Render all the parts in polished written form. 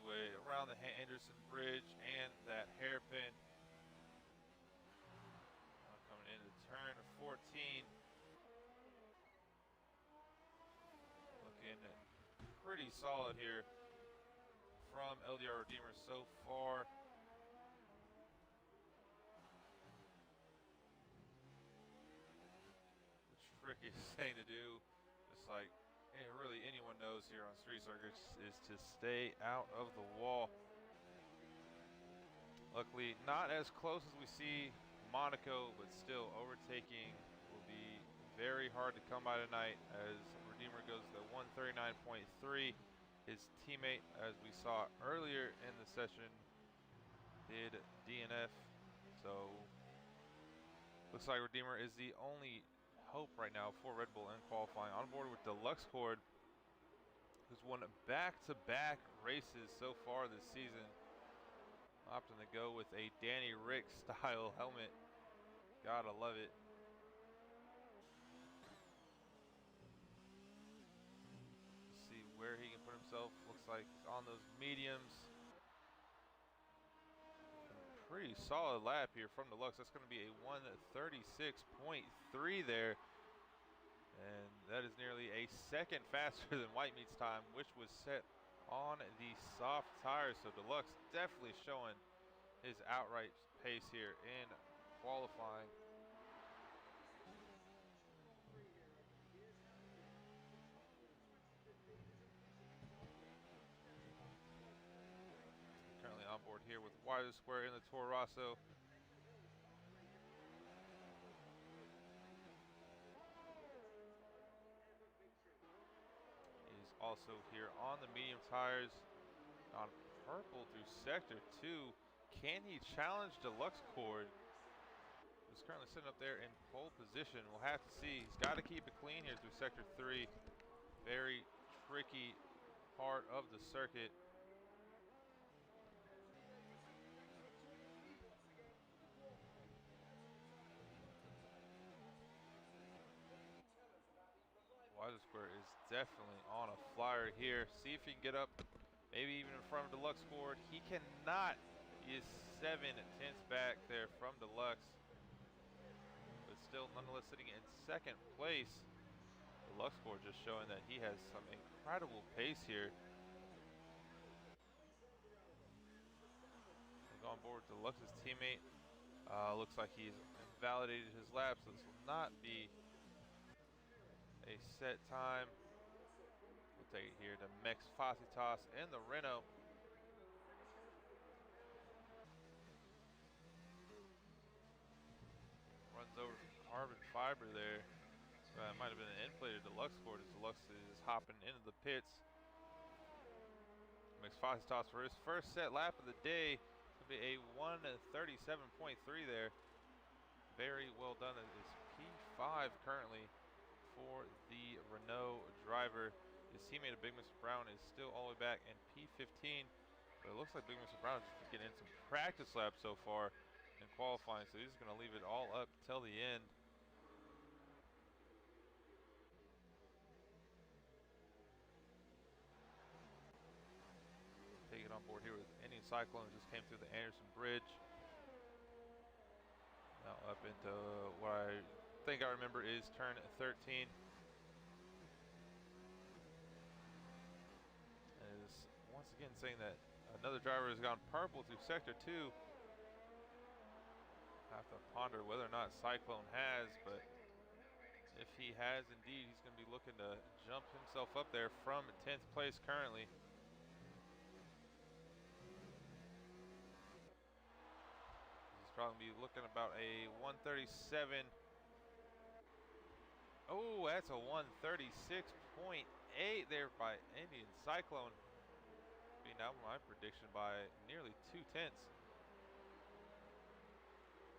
way around the Anderson Bridge and that hairpin. Now coming into turn 14. Looking pretty solid here from LDR Redeemer so far. The trickiest thing to do, just like really anyone knows here on street circuits, is to stay out of the wall. Luckily, not as close as we see Monaco, but still overtaking will be very hard to come by tonight as Redeemer goes to 139.3. His teammate, as we saw earlier in the session, did DNF. So looks like Redeemer is the only hope right now for Red Bull in qualifying. On board with Deluxe Cord, who's won back-to-back races so far this season. Opting to go with a Danny Rick style helmet. Gotta love it. See where he can put himself. Looks like he's on those mediums. Pretty solid lap here from Deluxe. That's going to be a 136.3 there. And that is nearly a second faster than White Meat's time, which was set on the soft tires. So Deluxe definitely showing his outright pace here in qualifying. Currently on board here with Wider Square in the Toro Rosso. He's also here on the medium tires on purple through sector 2. Can he challenge Deluxe Cord, who's currently sitting up there in pole position? We'll have to see. He's got to keep it clean here through sector 3. Very tricky part of the circuit. Wider Square is definitely on a flyer here. See if he can get up, maybe even in front of Deluxe Cord. He cannot. He is 7 tenths back there from Deluxe, but still nonetheless sitting in second place. Deluxe Cord just showing that he has some incredible pace here. We'll go on board with Deluxe's teammate. Looks like he's invalidated his lap, so this will not be a set time. We'll take it here to Mex Facitas and the Renault. Runs over carbon fiber there. Might have been an inflated Deluxe Cord as Deluxe is hopping into the pits. Mex Facitas for his first set lap of the day. It's going to be a 137.3 there. Very well done. It is P5 currently for the Renault driver. His teammate of Big Mr. Brown is still all the way back in P15, but it looks like Big Mr. Brown is just getting in some practice laps so far in qualifying, so he's going to leave it all up till the end. Taking on board here with Indian Cyclone, just came through the Anderson Bridge. Now up into what I think I remember is turn 13. And is once again saying that another driver has gone purple through sector 2. Have to ponder whether or not Cyclone has, but if he has indeed, he's going to be looking to jump himself up there from 10th place currently. Probably be looking about a 137. Oh, that's a 136.8 there by Indian Cyclone. Being out my prediction by nearly 2 tenths.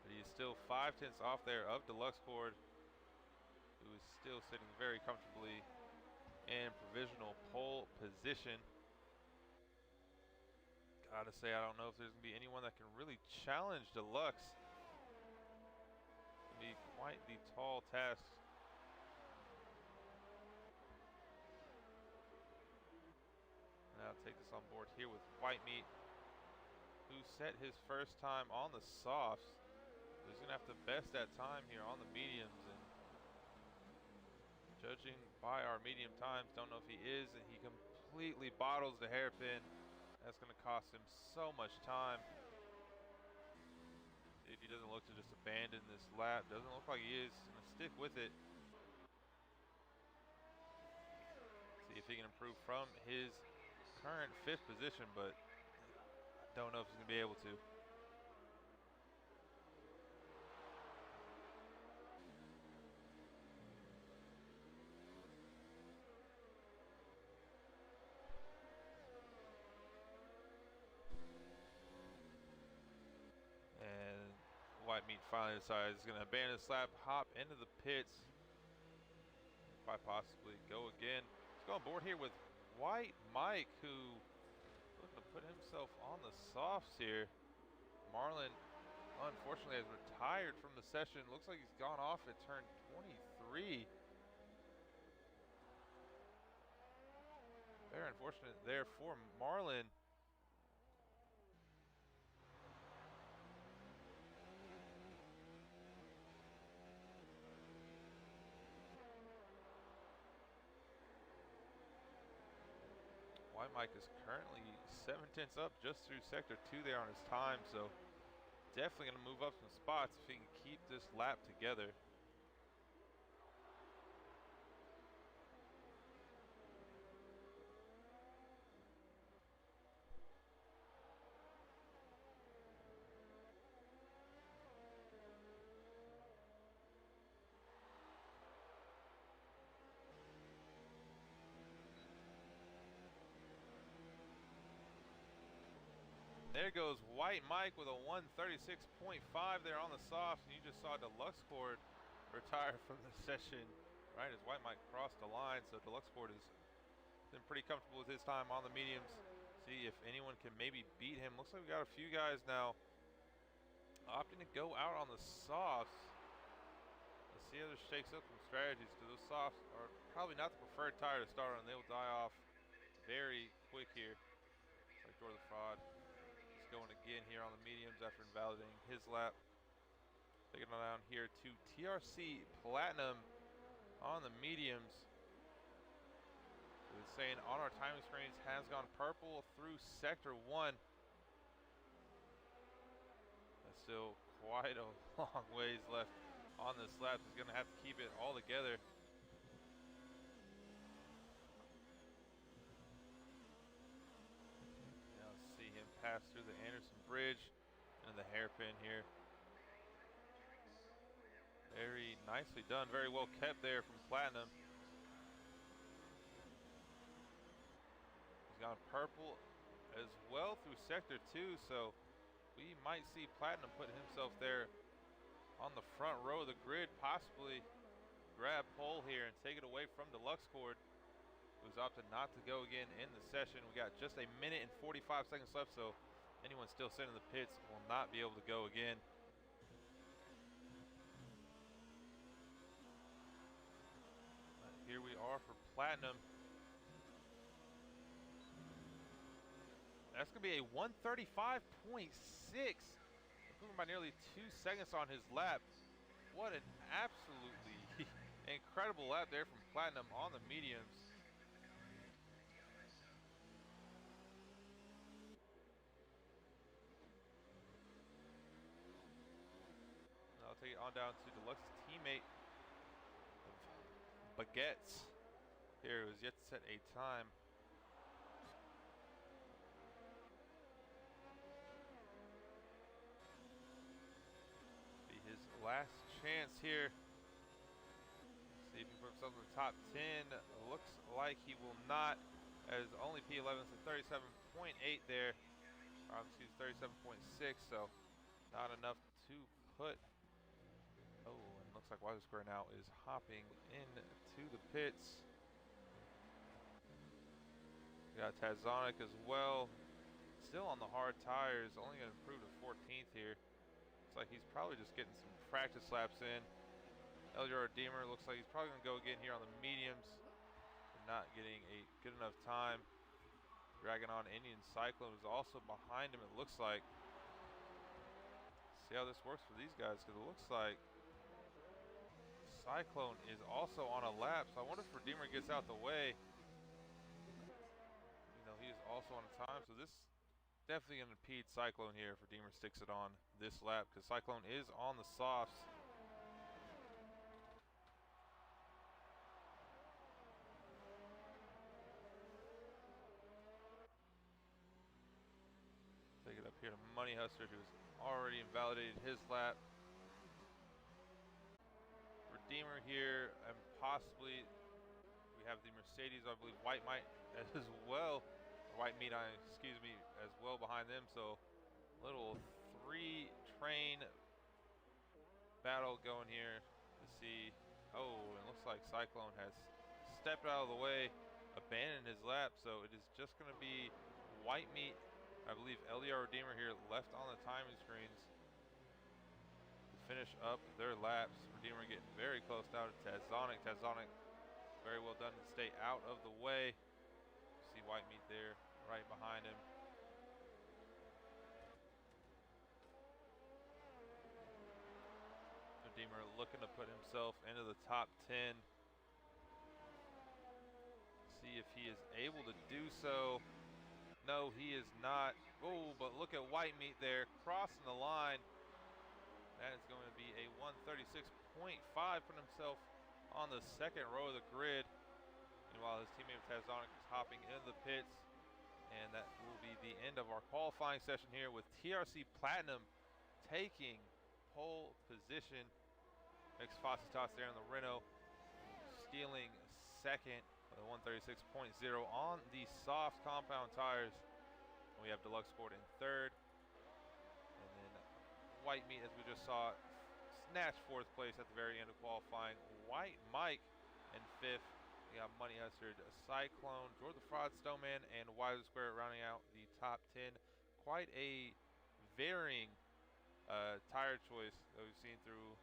But he is still 5 tenths off there of Deluxe Cord, who is still sitting very comfortably in provisional pole position. Gotta say, I don't know if there's gonna be anyone that can really challenge Deluxe. It's gonna be quite the tall task. Now take this on board here with White Meat, who set his first time on the softs. He's gonna have to best that time here on the mediums, and judging by our medium times, don't know if he is, and he completely bottles the hairpin. That's gonna cost him so much time. If he doesn't look to just abandon this lap, doesn't look like he is. Gonna stick with it. See if he can improve from his current 5th position, but I don't know if he's gonna be able to. And White Meat finally decides he's gonna abandon this lap, hop into the pits, quite possibly go again. Let's go on board here with White Mike, who looking to put himself on the softs here. Marlon, unfortunately, has retired from the session. Looks like he's gone off at turn 23. Very unfortunate there for Marlon. White Mike is currently 7/10 up just through sector 2 there on his time, so definitely going to move up some spots if he can keep this lap together. There goes White Mike with a 136.5 there on the softs, and you just saw Deluxe Cord retire from the session right as White Mike crossed the line. So Deluxe Cord has been pretty comfortable with his time on the mediums. See if anyone can maybe beat him. Looks like we got a few guys now opting to go out on the softs. Let's see how this shakes up some strategies, because those softs are probably not the preferred tire to start on. They will die off very quick here. Like Door the Fraud. He's going again here on the mediums after invalidating his lap. Taking it down here to TRC Platinum on the mediums. It's saying on our timing screens has gone purple through sector 1. That's still quite a long ways left on this lap. He's going to have to keep it all together. Now see him pass through the Anderson Bridge and the hairpin here. Very nicely done, very well kept there from Platinum. He's gone purple as well through sector 2, so we might see Platinum put himself there on the front row of the grid, possibly grab pole here and take it away from Deluxe Cord, who's opted not to go again in the session. We got just a minute and 45 seconds left, so anyone still sitting in the pits will not be able to go again. But here we are for Platinum. That's going to be a 135.6, improving by nearly 2 seconds on his lap. What an absolutely incredible lap there from Platinum on the mediums. I'll take it on down to Deluxe's teammate, Baguettes, here, who has yet to set a time. His last chance here. See if he puts himself in the top 10. Looks like he will not, as only P11 is at 37.8 there. Excuse 37.6, so not enough to put. Oh, and looks like Wiser Square now is hopping into the pits. We got Tazonic as well. Still on the hard tires, only going to improve to 14th here. Looks like he's probably just getting some practice laps in. LJR Redeemer looks like he's probably going to go again here on the mediums, but not getting a good enough time. Dragging on Indian Cyclone, who's also behind him, it looks like. See how this works for these guys, because it looks like Cyclone is also on a lap, so I wonder if Redeemer gets out the way. You know, he is also on a time, so this definitely going to impede Cyclone here if Redeemer sticks it on this lap, because Cyclone is on the softs. Take it up here to Money Hustler, who's already invalidated his lap. Redeemer here, and possibly we have the Mercedes, I believe White Might as well, White Meat, excuse me, as well behind them. So little 3-train battle going here to see. Oh, and it looks like Cyclone has stepped out of the way, abandoned his lap. So it is just going to be White Meat, I believe LDR Redeemer here left on the timing screens to finish up their laps. Redeemer getting very close down to Tazonic. Tazonic, very well done to stay out of the way. See White Meat there right behind him. Redeemer looking to put himself into the top 10. See if he is able to do so. No, he is not. Oh, but look at White Meat there crossing the line. That is going to be a 136.5, putting himself on the second row of the grid. Meanwhile, his teammate Tazonic is hopping into the pits. And that will be the end of our qualifying session here with TRC Platinum taking pole position. Mixed Fositas there in the Renault, stealing second with a 136.0 on the soft compound tires. We have Deluxe Sport in third. And then White Meat, as we just saw, snatched fourth place at the very end of qualifying. White Mike in fifth. We got Money Hustler, Cyclone, George the Fraud, Stoneman, and Wiser Square rounding out the top 10. Quite a varying tire choice that we've seen through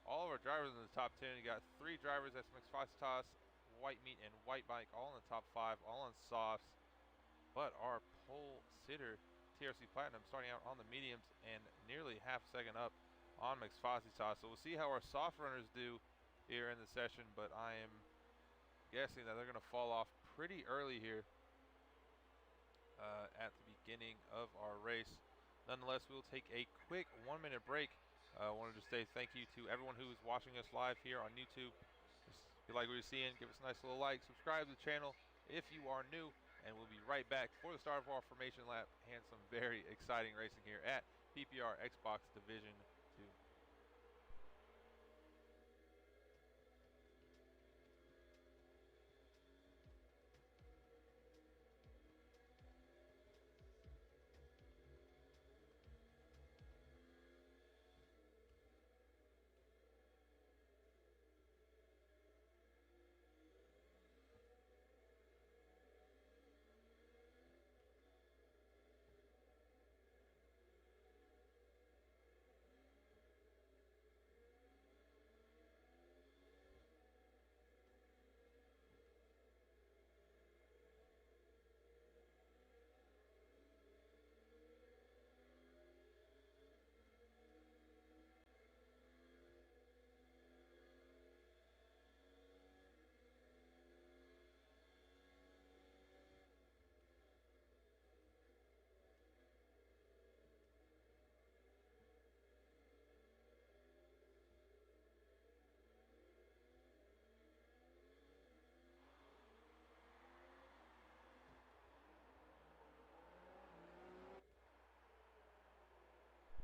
all of our drivers in the top 10. You got 3 drivers, that's Mixed Fositas, White Meat, and White Bike, all in the top 5, all on softs. But our pole sitter, TRC Platinum, starting out on the mediums and nearly half a second up on Mixed Fositas. So we'll see how our soft runners do here in the session, but I am guessing that they're going to fall off pretty early here at the beginning of our race. Nonetheless, we'll take a quick 1-minute break. I wanted to say thank you to everyone who is watching us live here on YouTube. If you like what you're seeing, give us a nice little like, subscribe to the channel if you are new, and we'll be right back for the start of our formation lap and some very exciting racing here at PPR Xbox Division 2.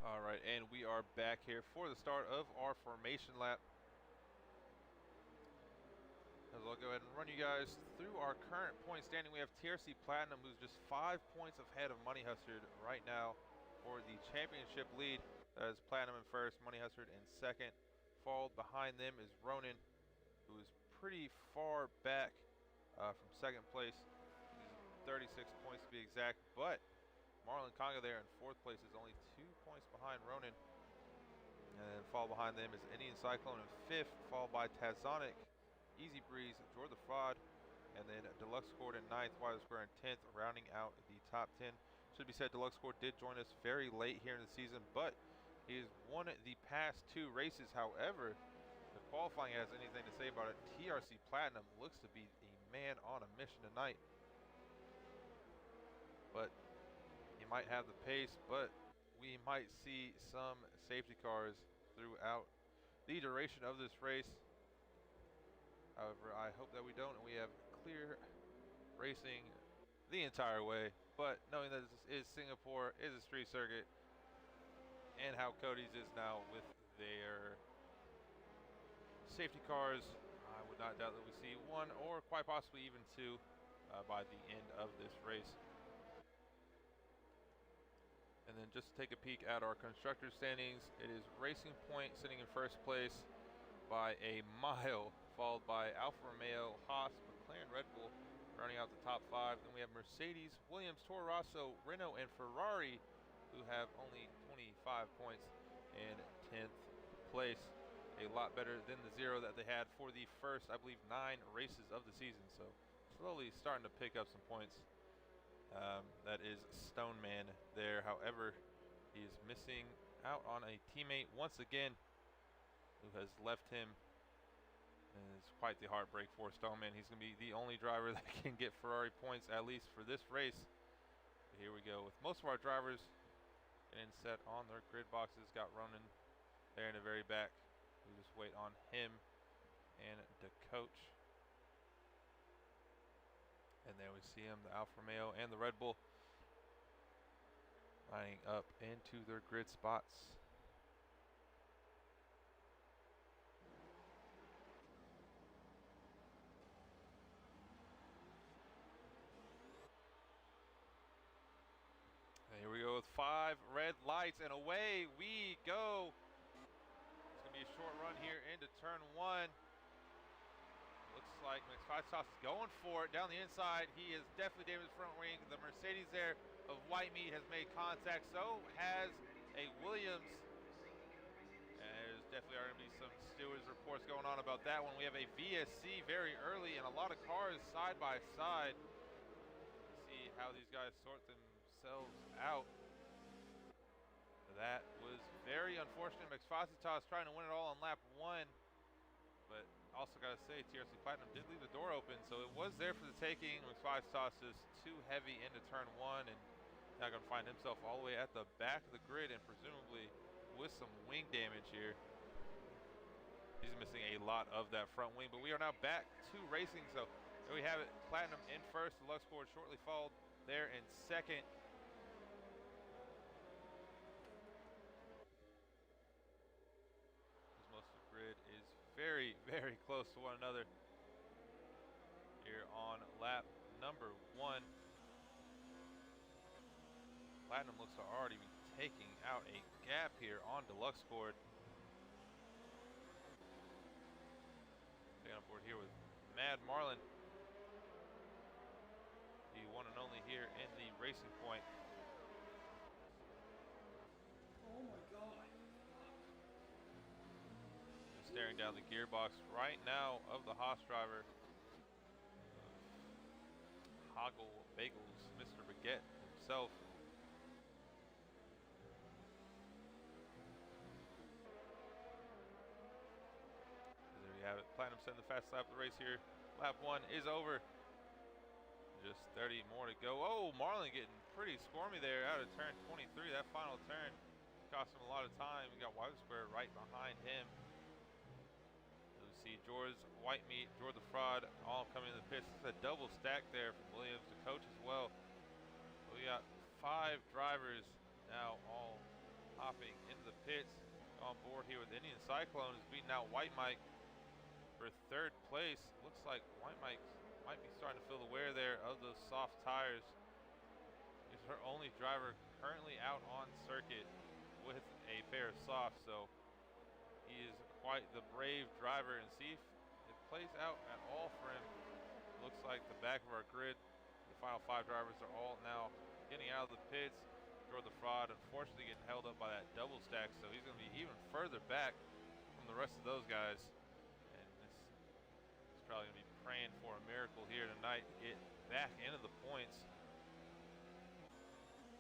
All right, and we are back here for the start of our formation lap. As I'll go ahead and run you guys through our current point standing. We have TRC Platinum, who's just 5 points ahead of Money Hustler right now for the championship lead. That is Platinum in first, Money Hustler in second. Followed behind them is Ronin, who is pretty far back from second place. He's 36 points to be exact, but Marlon Conga there in fourth place is only 2 points behind Ronin. And then followed behind them is Indian Cyclone in fifth, followed by Tazonic, Easy Breeze, George the Fraud, and then Deluxe Deluxe Squad in 9th, Wilder Square in 10th, rounding out the top 10. Should be said, Deluxe Squad did join us very late here in the season, but he has won the past 2 races. However, if qualifying has anything to say about it, TRC Platinum looks to be a man on a mission tonight. But he might have the pace, but we might see some safety cars throughout the duration of this race. However, I hope that we don't, and we have clear racing the entire way. But knowing that this is Singapore, is a street circuit, and how Cody's is now with their safety cars, I would not doubt that we see 1 or quite possibly even 2 by the end of this race. And then just to take a peek at our constructor standings, it is Racing Point sitting in first place by a mile, followed by Alfa Romeo, Haas, McLaren, Red Bull, running out the top 5. Then we have Mercedes, Williams, Toro Rosso, Renault, and Ferrari, who have only 25 points in 10th place. A lot better than the 0 that they had for the first, I believe, 9 races of the season. So slowly starting to pick up some points. That is Stoneman there. However, he is missing out on a teammate once again who has left him. And it's quite the heartbreak for Stoneman. He's going to be the only driver that can get Ferrari points, at least for this race. But here we go with most of our drivers getting set on their grid boxes. Got Ronan there in the very back. We just wait on him and the coach. And there we see him, the Alfa Romeo and the Red Bull, lining up into their grid spots. And here we go with 5 red lights, and away we go. It's going to be a short run here into turn 1. Looks like McFly is going for it down the inside. He is definitely damaged front wing. The Mercedes there of White Meat has made contact. So has a Williams. And there's definitely going to be some stewards reports going on about that one. We have a VSC very early and a lot of cars side by side. See how these guys sort themselves out. That was very unfortunate. McFacitas trying to win it all on lap 1. But also got to say, TRC Platinum did leave the door open, so it was there for the taking. McFacitas is too heavy into turn 1, and now going to find himself all the way at the back of the grid, and presumably with some wing damage here. He's missing a lot of that front wing, but we are now back to racing. So there we have it. Platinum in first, Deluxe Squad shortly followed there in second. Most of the grid is very, very close to one another here on lap number 1. Platinum looks to already be taking out a gap here on Deluxe Squad. Staying on board here with Mad Marlin, the one and only here in the Racing Point. Oh my God. Staring down the gearbox right now of the Haas driver, Hoggle Bagels, Mr. Baguette himself. There you have it. Platinum setting the fast lap of the race here. Lap 1 is over. Just 30 more to go. Oh, Marlin getting pretty squirmy there out of turn 23. That final turn cost him a lot of time. We got Wilder Square right behind him. See George White Meat, George the Fraud, all coming in the pits. It's a double stack there from Williams, the coach as well. So we got 5 drivers now all hopping into the pits. On board here with Indian Cyclone is beating out White Mike for 3rd place. Looks like White Mike might be starting to feel the wear there of those soft tires. He's her only driver currently out on circuit with a pair of softs. So he is quite the brave driver, and see if it plays out at all for him. Looks like the back of our grid, the final 5 drivers are all now getting out of the pits. George the Fraud, unfortunately, getting held up by that double stack, so he's going to be even further back from the rest of those guys. And this is probably going to be praying for a miracle here tonight to get back into the points.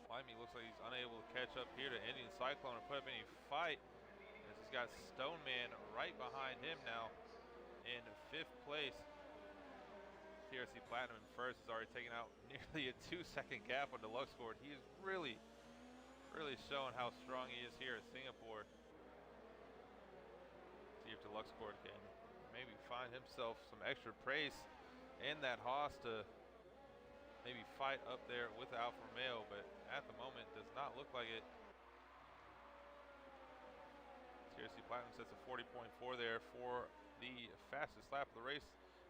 Limey looks like he's unable to catch up here to Indian Cyclone or put up any fight, as he's got Stoneman right behind him now in 5th place. TRC Platinum in 1st has already taken out nearly a 2-second gap on Deluxe Court. He is really showing how strong he is here at Singapore. See if Deluxe Court can maybe find himself some extra praise in that Haas to maybe fight up there with the Alfa Romeo, but at the moment does not look like it. TRC Platinum sets a 40.4 there for the fastest lap of the race.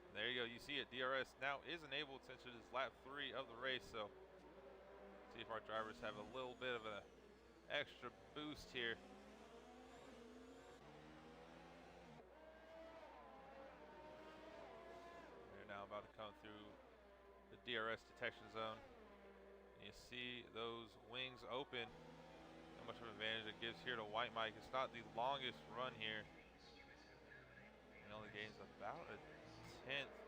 And there you go, you see it. DRS now is enabled since it is lap 3 of the race, so see if our drivers have a little bit of an extra boost here. They're now about to come through the DRS detection zone. And you see those wings open. How much of an advantage it gives here to White Mike. It's not the longest run here. He only gains about a 10th,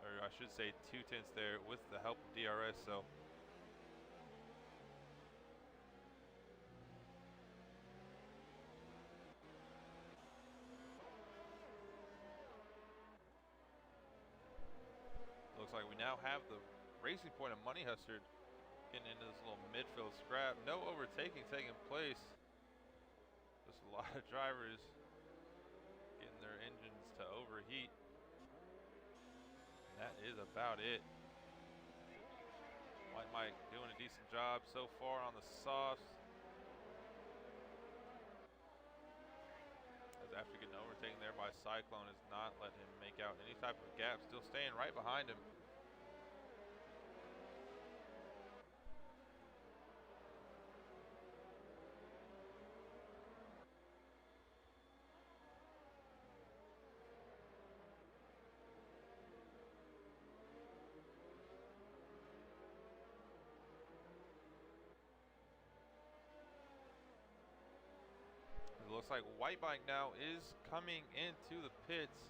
or I should say 2/10 there with the help of DRS. So looks like we now have the racing point of Money Hustard getting into this little midfield scrap. No overtaking taking place. Just a lot of drivers getting their engines to overheat. That is about it. White Mike doing a decent job so far on the softs. As after getting overtaken there by Cyclone, has not let him make out any type of gap, still staying right behind him. It looks like White Bike now is coming into the pits.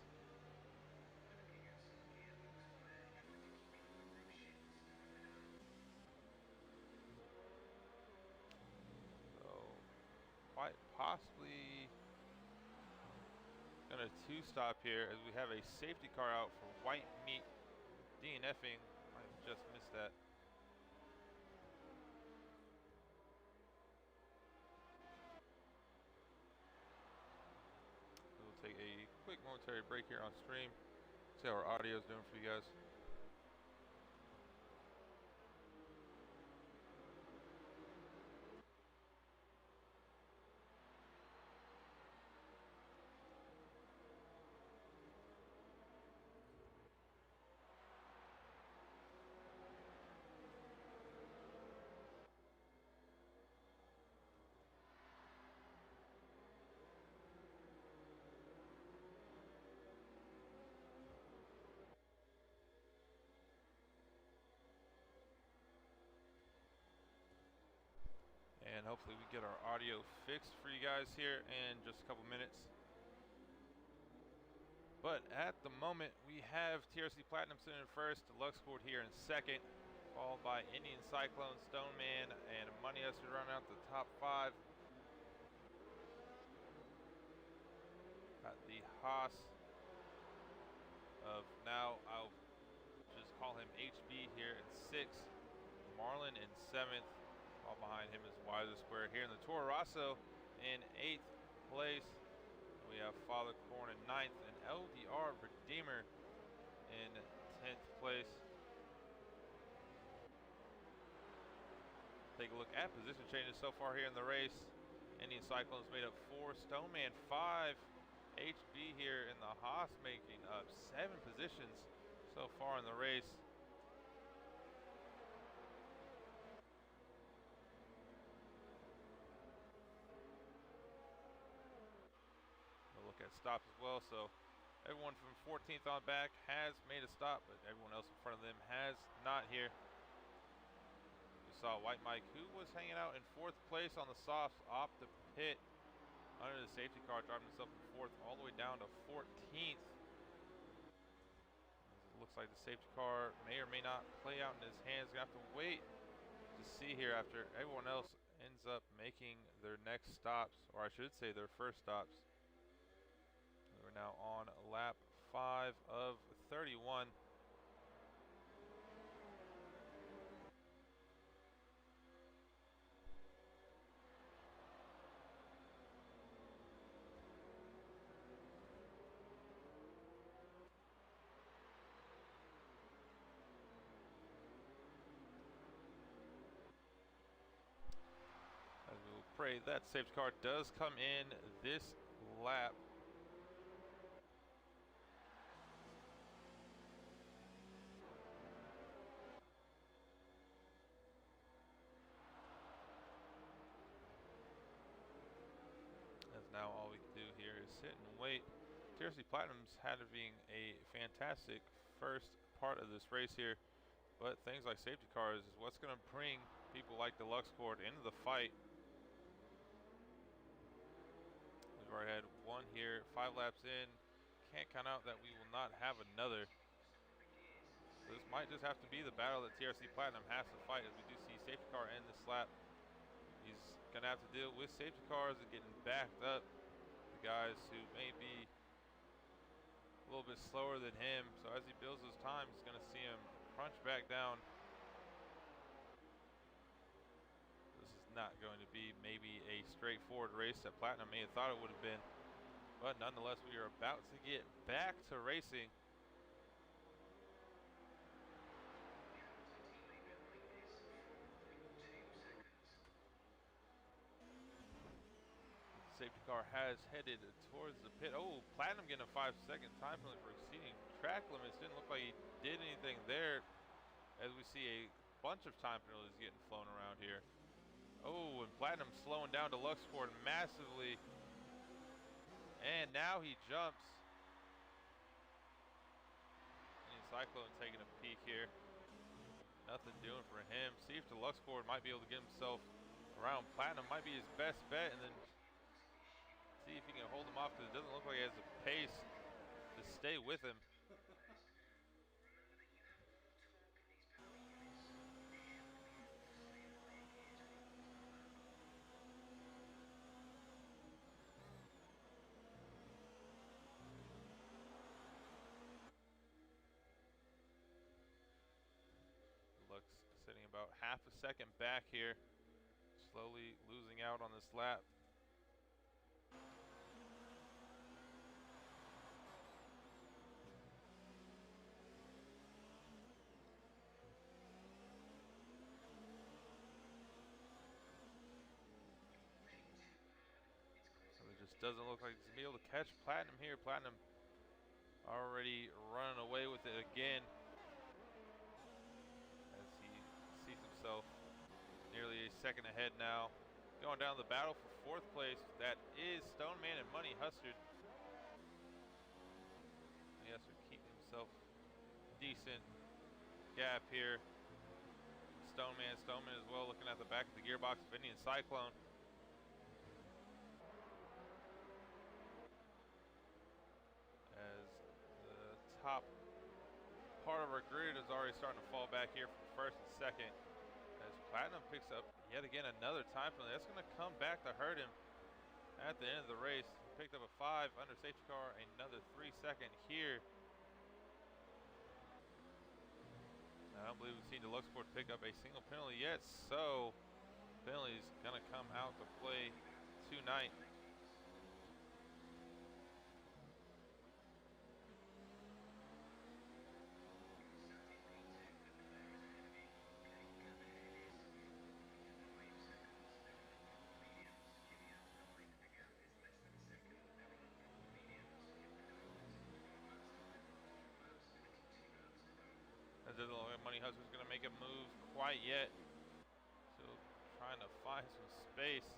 So quite possibly gonna 2-stop here as we have a safety car out for White Meat DNFing. I just missed that. We'll take a quick momentary break here on stream. See how our audio is doing for you guys. And hopefully we get our audio fixed for you guys here in just a couple minutes. But at the moment, we have TRC Platinum sitting in 1st, Deluxe Sport here in 2nd, followed by Indian Cyclone, Stoneman, and Money Hustard running out the top 5. Got the Haas of now, I'll just call him HB here in 6th, Marlin in 7th. All behind him is Wiser Square here in the Toro Rosso in 8th place. We have Father Corn in 9th and LDR Redeemer in 10th place. Take a look at position changes so far here in the race. Indian Cyclones made up 4, Stoneman 5, HB here in the Haas making up 7 positions so far in the race. Look at stops as well, so everyone from 14th on back has made a stop, but everyone else in front of them has not here. We saw White Mike, who was hanging out in 4th place on the softs, off the pit under the safety car, driving himself from 4th all the way down to 14th. It looks Looks like the safety car may or may not play out in his hands. Gonna have to wait to see here after everyone else ends up making their next stops, or I should say their first stops. We're now on lap 5 of 31. As we will pray that safety car does come in this lap. As now all we can do here is sit and wait. TRC Platinum's having a fantastic first part of this race here, but things like safety cars is what's going to bring people like Deluxe Cord into the fight. We've already had one here, 5 laps in. Can't count out that we will not have another. This might just have to be the battle that TRC Platinum has to fight, as we do see safety car end this lap. He's going to have to deal with safety cars and getting backed up. The guys who may be a little bit slower than him. So as he builds his time, he's going to see him crunch back down. This is not going to be maybe a straightforward race that Platinum may have thought it would have been. But nonetheless, we are about to get back to racing. Safety car has headed towards the pit. Oh, Platinum getting a 5-second time penalty for exceeding track limits. Didn't look like he did anything there, as we see a bunch of time penalties getting flown around here. Oh, and Platinum slowing down Deluxe Cord massively. And now he jumps. And Cyclone taking a peek here. Nothing doing for him. See if Deluxe Cord might be able to get himself around Platinum. Might be his best bet, and then see if he can hold him off, because it doesn't look like he has the pace to stay with him. Looks sitting about half a second back here, slowly losing out on this lap. So it just doesn't look like he's gonna be able to catch Platinum here. Platinum already running away with it again, as he sees himself nearly a second ahead now. Going down the battle for 4th place, that is Stoneman and Money Hustard. He has to keep himself decent gap here. Stoneman as well, looking at the back of the gearbox of Indian Cyclone. As the top part of our grid is already starting to fall back here from 1st and 2nd. As Platinum picks up yet again another time penalty. That's going to come back to hurt him at the end of the race. Picked up a 5 under safety car, another 3-second here. I don't believe we've seen Deluxe Cord pick up a single penalty yet, so penalty's going to come out to play tonight. It doesn't look like Money Hustler's going to make a move quite yet. Still trying to find some space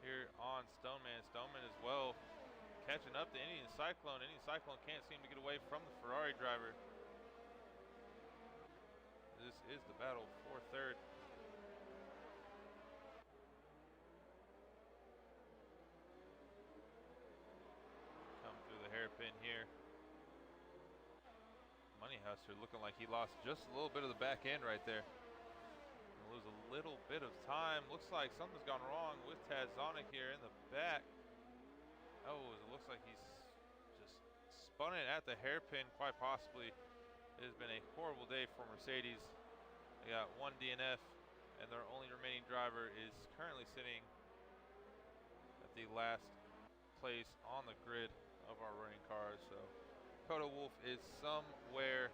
here on Stoneman. Stoneman as well catching up to Indian Cyclone. Indian Cyclone can't seem to get away from the Ferrari driver. This is the battle for 3rd. Come through the hairpin here. Money Huster looking like he lost just a little bit of the back end right there. Gonna lose a little bit of time. Looks like something's gone wrong with Tazonic here in the back. Oh, it looks like he's just spun it at the hairpin, quite possibly. It has been a horrible day for Mercedes. They got one DNF, and their only remaining driver is currently sitting at the last place on the grid of our running cars. So Toto Wolff is somewhere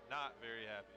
not very happy.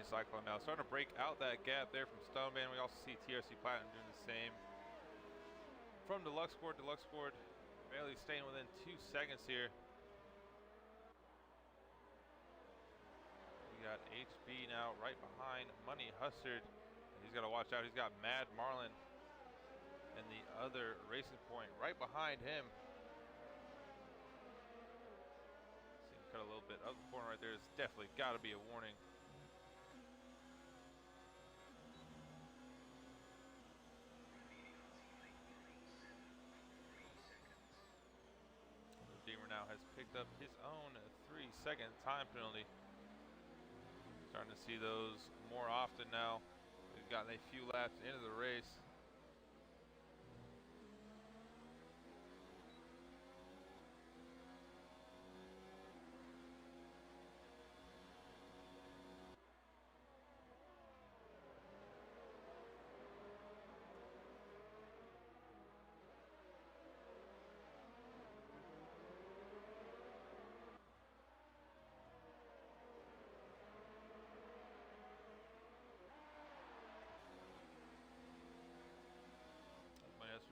Cyclone now starting to break out that gap there from Stoneman. We also see TRC Platinum doing the same. From Deluxe Board, barely staying within 2 seconds here. We got HB now right behind Money Hustard. He's got to watch out. He's got Mad Marlin and the other Racing Point right behind him. See him cut a little bit up the corner right there. It's definitely got to be a warning. Redeemer now has picked up his own 3-second time penalty. Starting to see those more often now. We've gotten a few laps into the race.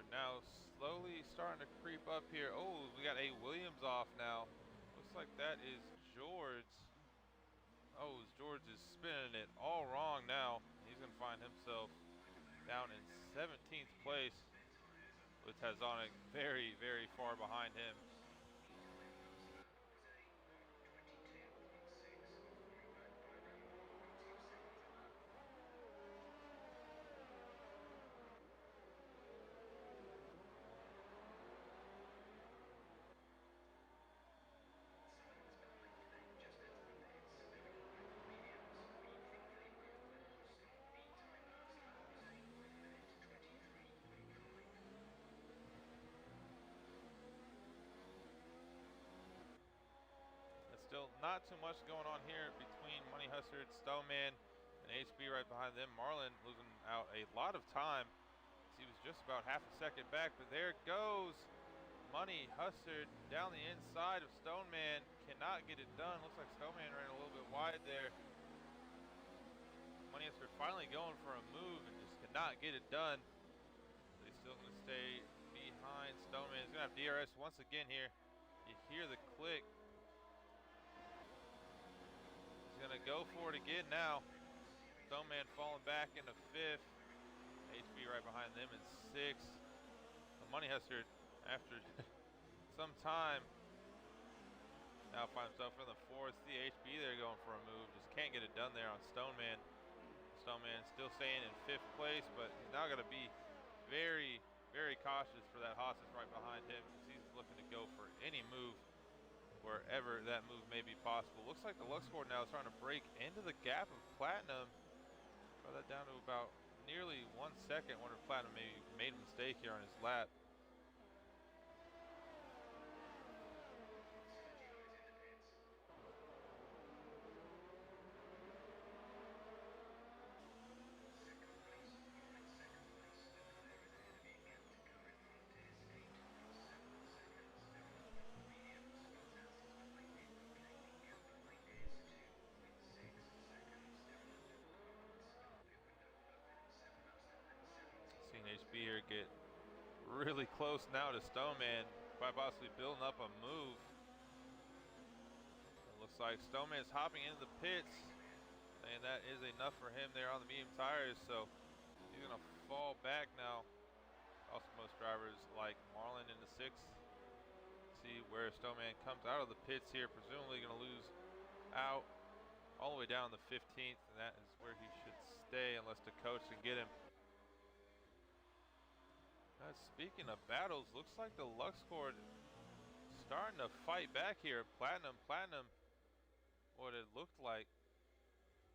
Now slowly starting to creep up here. Oh, we got a Williams off now. Looks like that is George. Oh, George is spinning it all wrong now. He's going to find himself down in 17th place with Tazonic very, very far behind him. Still not too much going on here between Money Hustard, Stoneman, and HB right behind them. Marlin losing out a lot of time. He was just about half a second back, but there goes Money Hustard down the inside of Stoneman. Cannot get it done. Looks like Stoneman ran a little bit wide there. Money Hustard finally going for a move and just cannot get it done. But he's still going to stay behind Stoneman. He's going to have DRS once again here. You hear the click. He's going to go for it again now. Stoneman falling back into 5th. HB right behind them in 6th. The Money Hustard, after some time, now finds himself in the 4th. The HB there going for a move. Just can't get it done there on Stoneman. Stoneman still staying in 5th place, but he's now going to be very, very cautious for that Haas that's right behind him because he's looking to go for any move wherever that move may be possible. Looks like the Luxcord now is trying to break into the gap of Platinum. Got that down to about nearly 1 second. Wonder if Platinum maybe made a mistake here on his lap. Seeing HB here get really close now to Stoneman, quite possibly building up a move. It looks like Stoneman's hopping into the pits, and that is enough for him there on the medium tires, so he's gonna fall back now. Also, most drivers like Marlin in the 6th. See where Stoneman comes out of the pits here, presumably gonna lose out all the way down the 15th, and that is where he should stay unless the coach can get him. Speaking of battles, looks like the Luxcord starting to fight back here. Platinum, what it looked like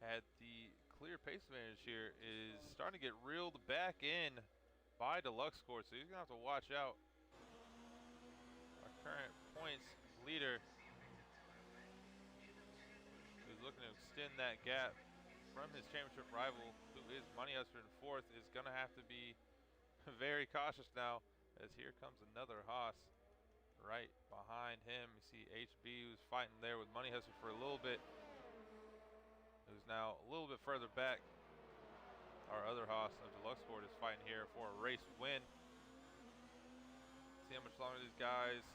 had the clear pace advantage here, is starting to get reeled back in by the Luxcord, so he's gonna have to watch out. Our current points leader, who's looking to extend that gap from his championship rival, who is Money Hustler in 4th, is gonna have to be very cautious now, as here comes another Haas right behind him. You see HB, who's fighting there with Money Hustler for a little bit, who's now a little bit further back. Our other Haas of the Luxcord is fighting here for a race win. See how much longer these guys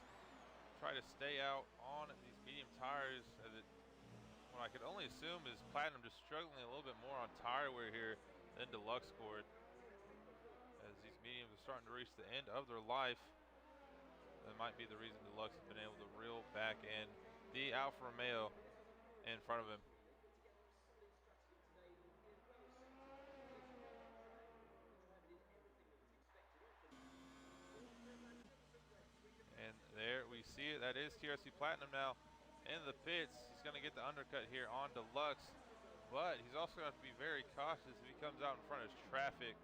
try to stay out on these medium tires, as what I could only assume is Platinum just struggling a little bit more on tire wear here than the Luxcord, as these mediums are starting to reach the end of their life. That might be the reason Deluxe has been able to reel back in the Alfa Romeo in front of him. And there we see it. That is TRC Platinum now in the pits. He's going to get the undercut here on Deluxe, but he's also going to have to be very cautious if he comes out in front of traffic.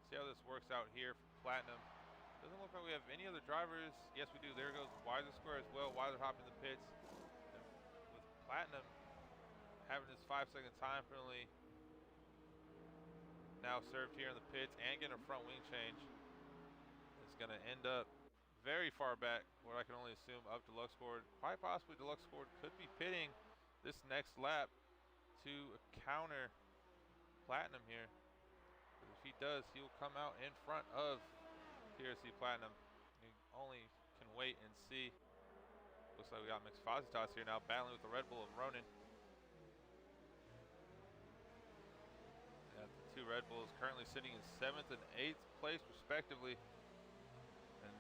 See how this works out here for Platinum. Doesn't look like we have any other drivers. Yes, we do. There goes Weiser Square as well. Weiser hopping the pits. And with Platinum having his 5-second time penalty now served here in the pits and getting a front wing change, it's going to end up very far back, what I can only assume up to Luxcord. Quite possibly Luxcord could be pitting this next lap to counter Platinum here. But if he does, he'll come out in front of TRC Platinum. You only can wait and see. Looks like we got Mixed Fazitas here now battling with the Red Bull of Ronin. And the two Red Bulls currently sitting in 7th and 8th place respectively. And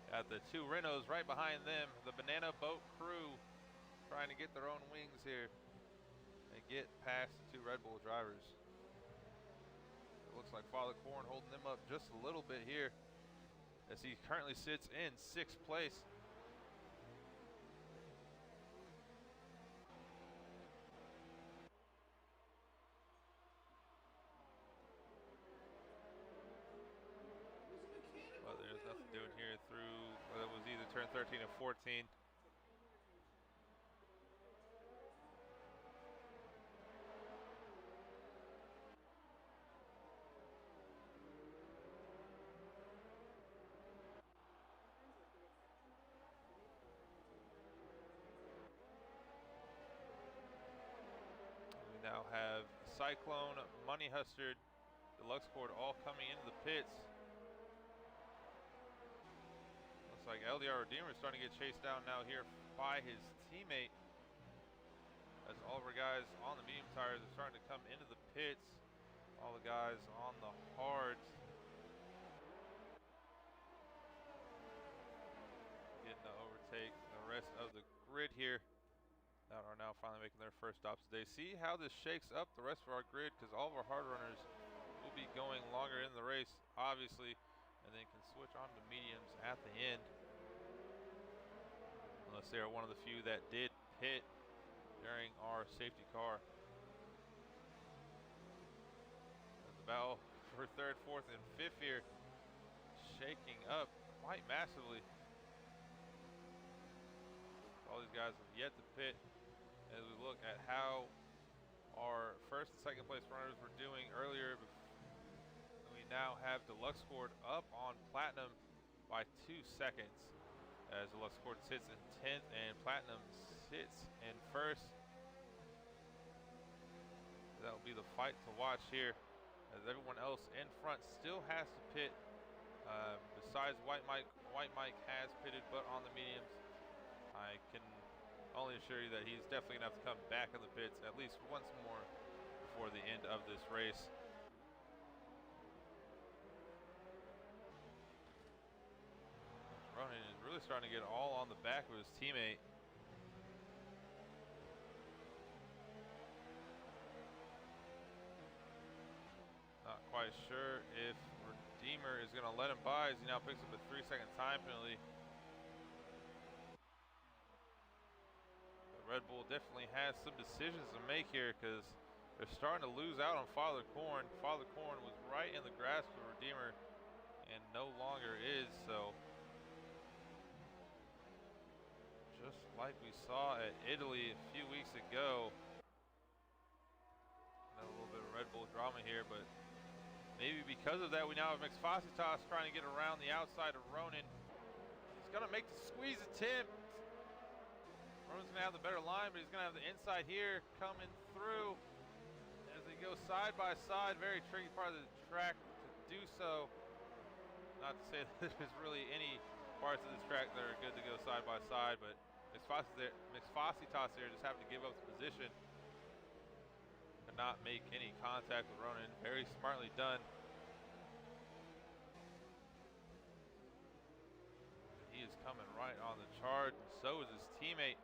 got the two Renaults right behind them. The Banana Boat crew trying to get their own wings here and get past the two Red Bull drivers. It looks like Father Corn holding them up just a little bit here, as he currently sits in 6th place. Well, there's nothing doing here through, well, it was either turn 13 or 14. Now have Cyclone, Money Hustler, the Luxcord all coming into the pits. Looks like LDR Redeemer is starting to get chased down now here by his teammate, as all of our guys on the medium tires are starting to come into the pits. All the guys on the hards getting to overtake the rest of the grid here that are now finally making their first stops today. See how this shakes up the rest of our grid, because all of our hard runners will be going longer in the race, obviously, and then can switch on to mediums at the end. unless they are one of the few that did pit during our safety car. The battle for third, fourth, and fifth here shaking up quite massively. All these guys have yet to pit. As we look at how our first and second place runners were doing earlier, we now have Deluxe Scored up on Platinum by 2 seconds, as Deluxe Scored sits in 10th and Platinum sits in first. That will be the fight to watch here, as everyone else in front still has to pit. Besides White Mike has pitted, but on the mediums. I can only assure you that he's definitely gonna have to come back in the pits at least once more before the end of this race. Ronan is really starting to get all on the back of his teammate. Not quite sure if Redeemer is going to let him by, as he now picks up a 3-second time penalty. But Red Bull definitely has some decisions to make here, because they're starting to lose out on Father Corn. Father Corn was right in the grasp of Redeemer and no longer is, so just like we saw at Italy a few weeks ago. A little bit of Red Bull drama here, but maybe because of that, we now have Mixfasitas trying to get around the outside of Ronan. He's going to make the squeeze attempt. Ronan's going to have the better line, but he's going to have the inside here coming through as they go side by side. Very tricky part of the track to do so. Not to say that there's really any parts of this track that are good to go side by side, but Mixfasitas there just having to give up the position. Could not make any contact with Ronan. Very smartly done. He is coming right on the charge, and so is his teammate,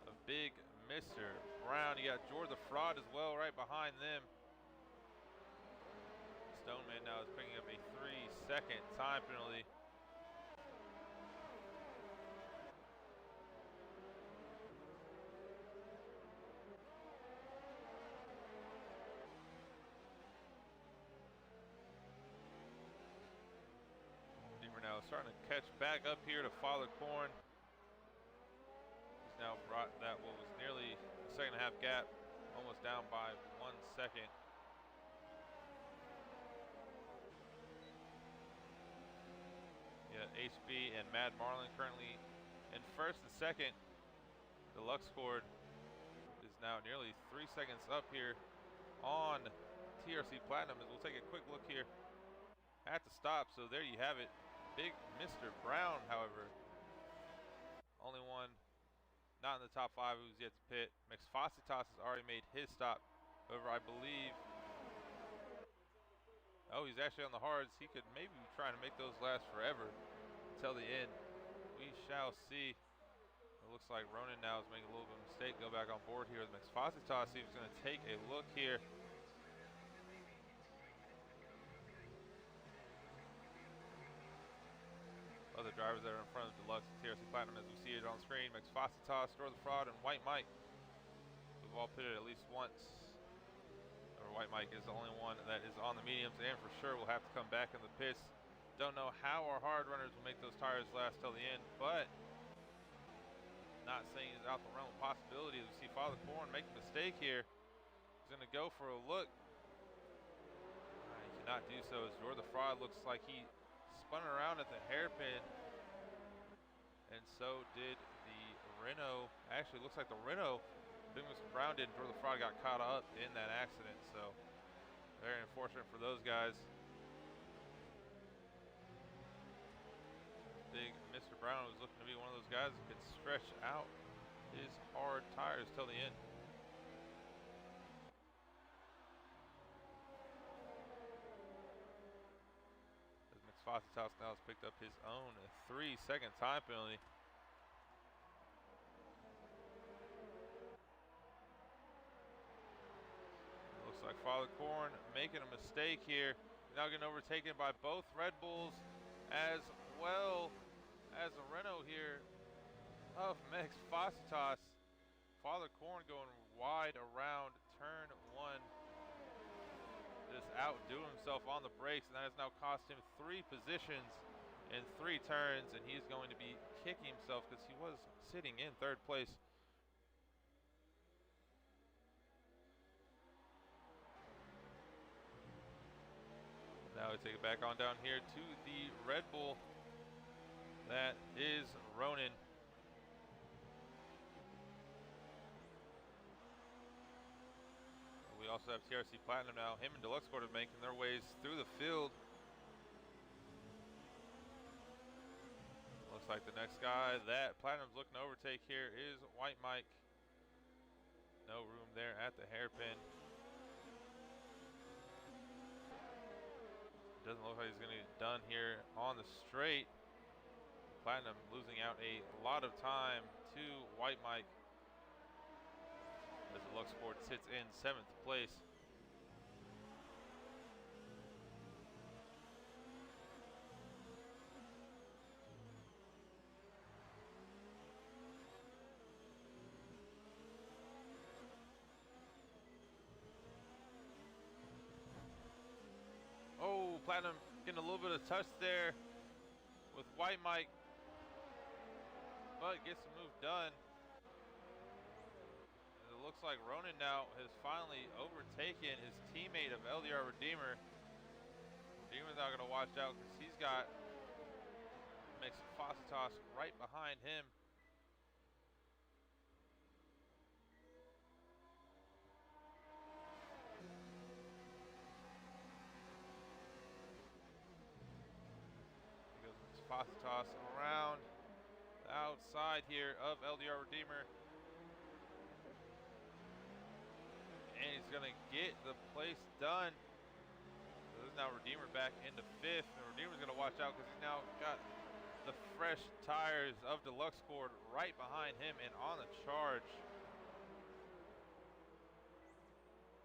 a big Mr. Brown. You got George the Fraud as well right behind them. Stoneman now is picking up a 3-second time penalty. Redeemer now starting to catch back up here to Father Corn. He's now brought that what was nearly a 2.5 gap, almost down by 1 second. Yeah, HB and Mad Marlin currently in first and second. Deluxe Scored is now nearly 3 seconds up here on TRC Platinum, as we'll take a quick look here at the stop. So there you have it. Big Mr. Brown, however, only one not in the top 5 who's yet to pit. Mixfasitas has already made his stop. However, I believe, oh, he's actually on the hards. He could maybe be trying to make those last forever until the end. We shall see. It looks like Ronan now is making a little bit of a mistake. Go back on board here with Mixfasitas. See if he's going to take a look here. Other drivers that are in front of Deluxe and TRC Platinum, as we see it on screen: Mixfasitas, Store the Fraud, and White Mike. We've all pitted at least once. Or White Mike is the only one that is on the mediums, and for sure will have to come back in the pits. Don't know how our hard runners will make those tires last till the end, but not saying it's out the realm of possibility. As we see Father Corn make a mistake here. He's going to go for a look. He cannot do so, as George the Fraud looks like he spun around at the hairpin, and so did the Renault. Actually, looks like the Renault, Big Mr. Brown did, and George the Fraud got caught up in that accident, so very unfortunate for those guys. Big Mr. Brown was looking to be one of those guys that could stretch out his hard tires till the end. Mixfasitas now has picked up his own 3-second time penalty. It looks like Father Corn making a mistake here. Now getting overtaken by both Red Bulls as well as a Renault here. of Max Fositas. Father Corn going wide around turn 1. Just outdoing himself on the brakes, and that has now cost him 3 positions in 3 turns, and he's going to be kicking himself because he was sitting in 3rd place. Now we take it back on down here to the Red Bull. That is Ronan. We also have TRC Platinum now. Him and Deluxe Sport are making their ways through the field. Looks like the next guy that Platinum's looking to overtake here is White Mike. No room there at the hairpin. Doesn't look like he's going to get done here on the straight. Platinum losing out a lot of time to White Mike as Deluxe Sport sits in 7th place. Oh, Platinum getting a little bit of touch there with White Mike, but gets the move done. And it looks like Ronan now has finally overtaken his teammate of LDR Redeemer. Redeemer's not going to watch out because he's got Max Fositas right behind him. Fositas around the outside here of LDR Redeemer. And he's going to get the place done. So this is now Redeemer back into 5th. And Redeemer's going to watch out because he's now got the fresh tires of Deluxe Cord right behind him and on the charge.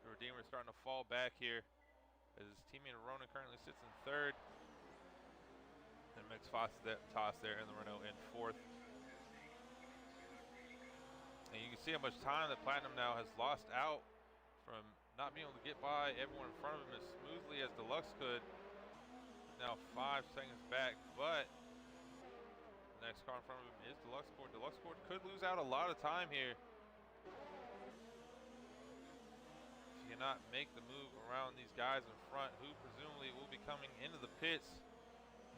The Redeemer's starting to fall back here as his teammate Ronan currently sits in 3rd. And Max Fositas there in the Renault in 4th. And you can see how much time that Platinum now has lost out from not being able to get by everyone in front of him as smoothly as Deluxe could. Now 5 seconds back, but the next car in front of him is Deluxe Sport. Deluxe Sport could lose out a lot of time here if you cannot make the move around these guys in front, who presumably will be coming into the pits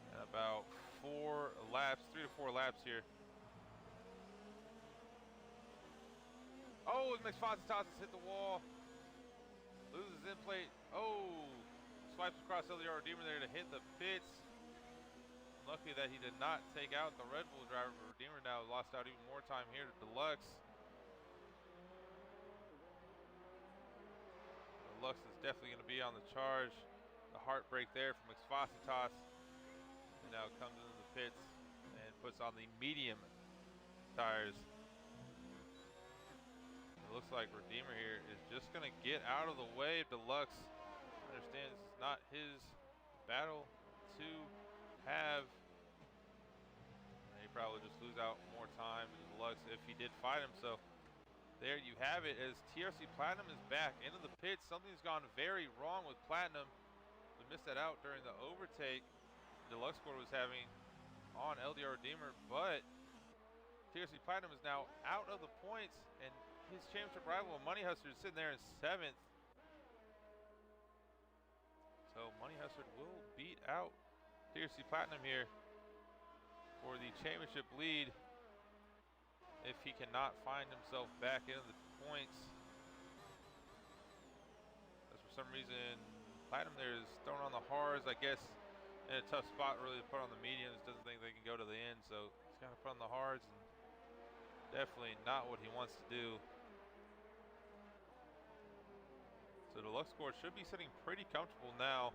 in about 4 laps, 3 to 4 laps here. Oh, Max Fositas has hit the wall. Loses in plate. Oh, swipes across LDR Redeemer there to hit the pits. Lucky that he did not take out the Red Bull driver, but Redeemer now lost out even more time here to Deluxe. Deluxe is definitely going to be on the charge. The heartbreak there from Max Fositas. And now comes into the pits and puts on the medium tires. It looks like Redeemer here is just going to get out of the way of Deluxe. Understands it's not his battle to have. And he probably just lose out more time to Deluxe if he did fight him. So there you have it, as TRC Platinum is back into the pits. Something's gone very wrong with Platinum. We missed that out during the overtake Deluxe Sport was having on LDR Redeemer, but TRC Platinum is now out of the points, and his championship rival Money Hustler is sitting there in 7th. So Money Hustler will beat out TRC Platinum here for the championship lead if he cannot find himself back into the points. As for some reason Platinum there is thrown on the hards, I guess in a tough spot really to put on the mediums. Doesn't think they can go to the end, so he's got to put on the hards, and definitely not what he wants to do. So Deluxe Sport should be sitting pretty comfortable now,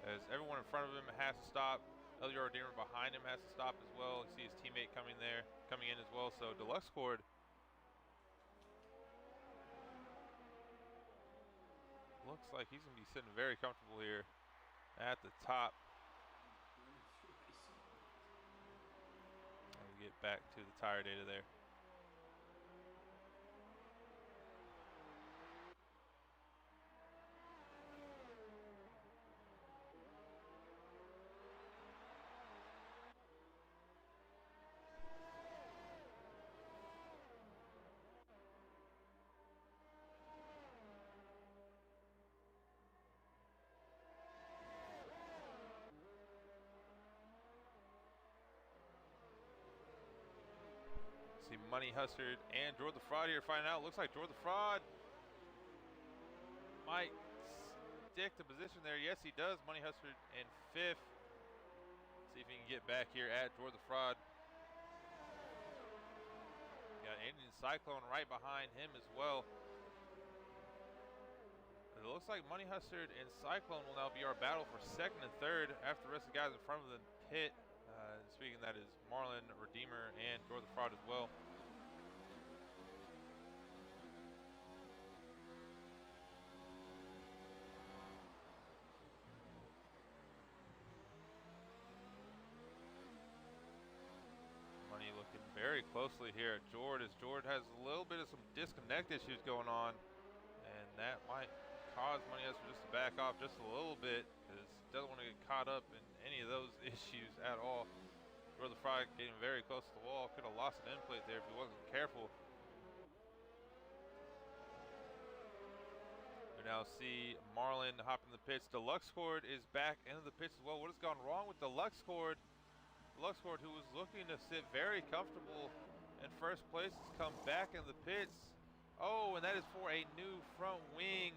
as everyone in front of him has to stop. LDR Redeemer behind him has to stop as well. You see his teammate coming in as well. So Deluxe Sport looks like he's going to be sitting very comfortable here at the top. we get back to the tire data there. See Money Hustard and Jordan the Fraud here fighting out. Looks like Jordan the Fraud might stick to position there. Yes, he does. Money Hustard in 5th. See if he can get back here at Jordan the Fraud. Got Indian Cyclone right behind him as well. It looks like Money Hustard and Cyclone will now be our battle for 2nd and 3rd after the rest of the guys in front of the pit. Speaking, that is Marlon, Redeemer, and Jordan the Fraud as well. Money looking very closely here at Jord, as Jord has a little bit of some disconnect issues going on, and that might cause Money Hustard just to back off just a little bit, because he doesn't want to get caught up in any of those issues at all. Jordan the Fraud getting very close to the wall. Could have lost an end plate there if he wasn't careful. We now see Marlon hop in the pits. Deluxe Cord is back into the pits as well. What has gone wrong with Deluxe Cord? Deluxe Cord, who was looking to sit very comfortable in 1st place, has come back in the pits. Oh, and that is for a new front wing.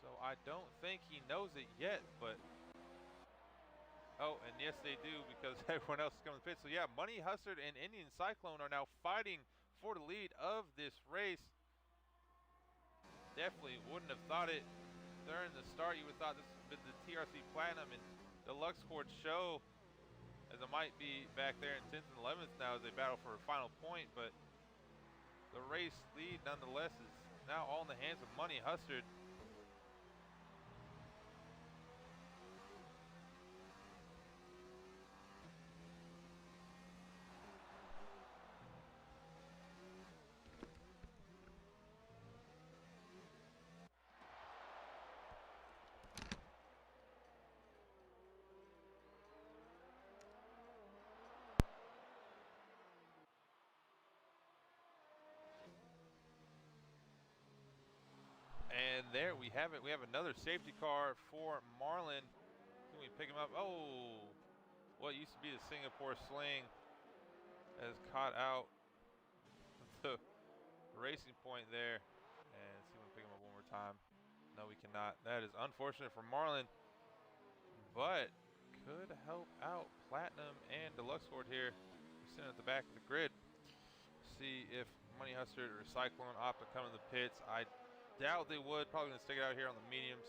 So I don't think he knows it yet, but oh, and yes they do, because everyone else is coming to the pits. So yeah, Money Hustard and Indian Cyclone are now fighting for the lead of this race. Definitely wouldn't have thought it during the start. You would have thought this would have been the TRC Platinum and Deluxe Cord show, as it might be back there in 10th and 11th now as they battle for a final point, but the race lead nonetheless is now all in the hands of Money Hustard. And there we have it. We have another safety car for Marlon. Can we pick him up? Oh, what used to be the Singapore Sling has caught out the racing point there. And see if we can pick him up one more time. No, we cannot. That is unfortunate for Marlon, but could help out Platinum and Deluxe Cord here. We're sitting at the back of the grid. See if Money Hustard or Cyclone opt to come in the pits. I doubt they would. Probably going to stick it out here on the mediums.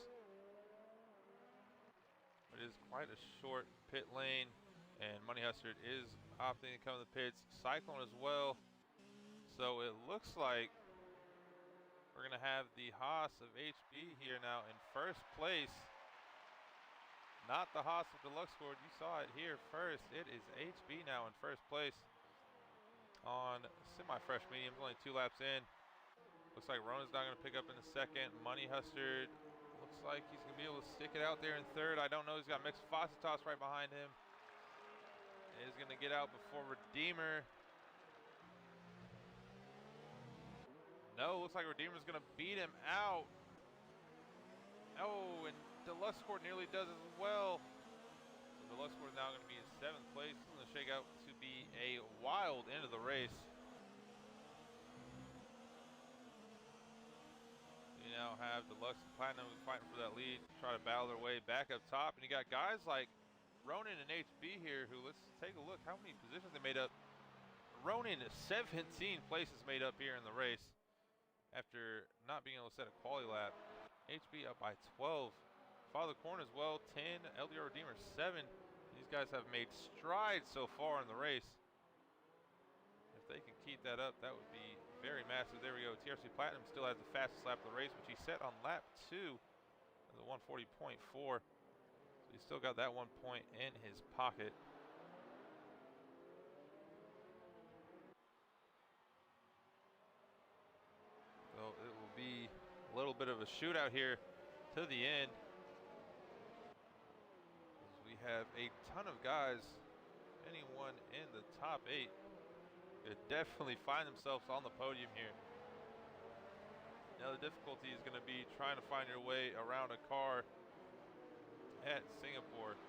It is quite a short pit lane, and Money Hustard is opting to come in the pits. Cyclone as well. So it looks like we're going to have the Haas of HB here now in 1st place. Not the Haas of Deluxe Cord. You saw it here first. It is HB now in 1st place on semi-fresh mediums, only 2 laps in. Looks like Rona's not going to pick up in a second. Money Hustard looks like he's going to be able to stick it out there in 3rd. I don't know. He's got Mixed Fossitas right behind him. He's going to get out before Redeemer. No, looks like Redeemer's going to beat him out. Oh, and Deluxe Cord nearly does as well. So Deluxe Cord is now going to be in 7th place. It's going to shake out to be a wild end of the race. You now have Deluxe and Platinum fighting for that lead, try to battle their way back up top. And you got guys like Ronan and HB here who, let's take a look how many positions they made up. Ronan, 17 places made up here in the race after not being able to set a quality lap. HB up by 12. Father Corn as well, 10. LDR Redeemer, 7. These guys have made strides so far in the race. If they can keep that up, that would be very massive. There we go. TRC Platinum still has the fastest lap of the race, which he set on lap 2 as a 140.4. So he's still got that 1 point in his pocket. bit of a shootout here to the end. We have a ton of guys. Anyone in the top 8 could definitely find themselves on the podium here. Now the difficulty is going to be trying to find your way around a car at Singapore.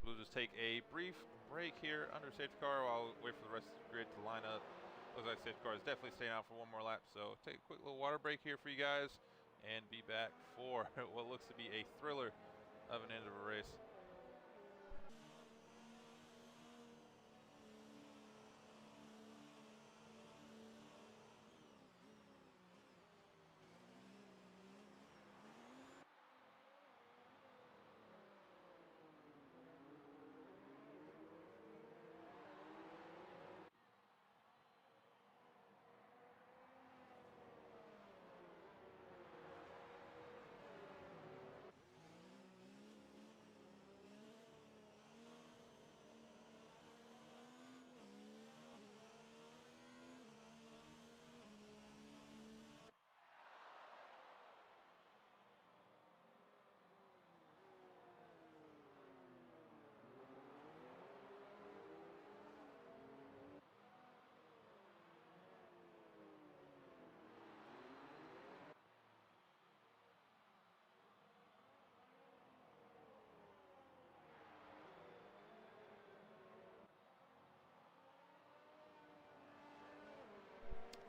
We'll just take a brief break here under safety car while we wait for the rest of the grid to line up. Looks like safety car is definitely staying out for one more lap, so take a quick little water break here for you guys and be back for what looks to be a thriller of an end of a race.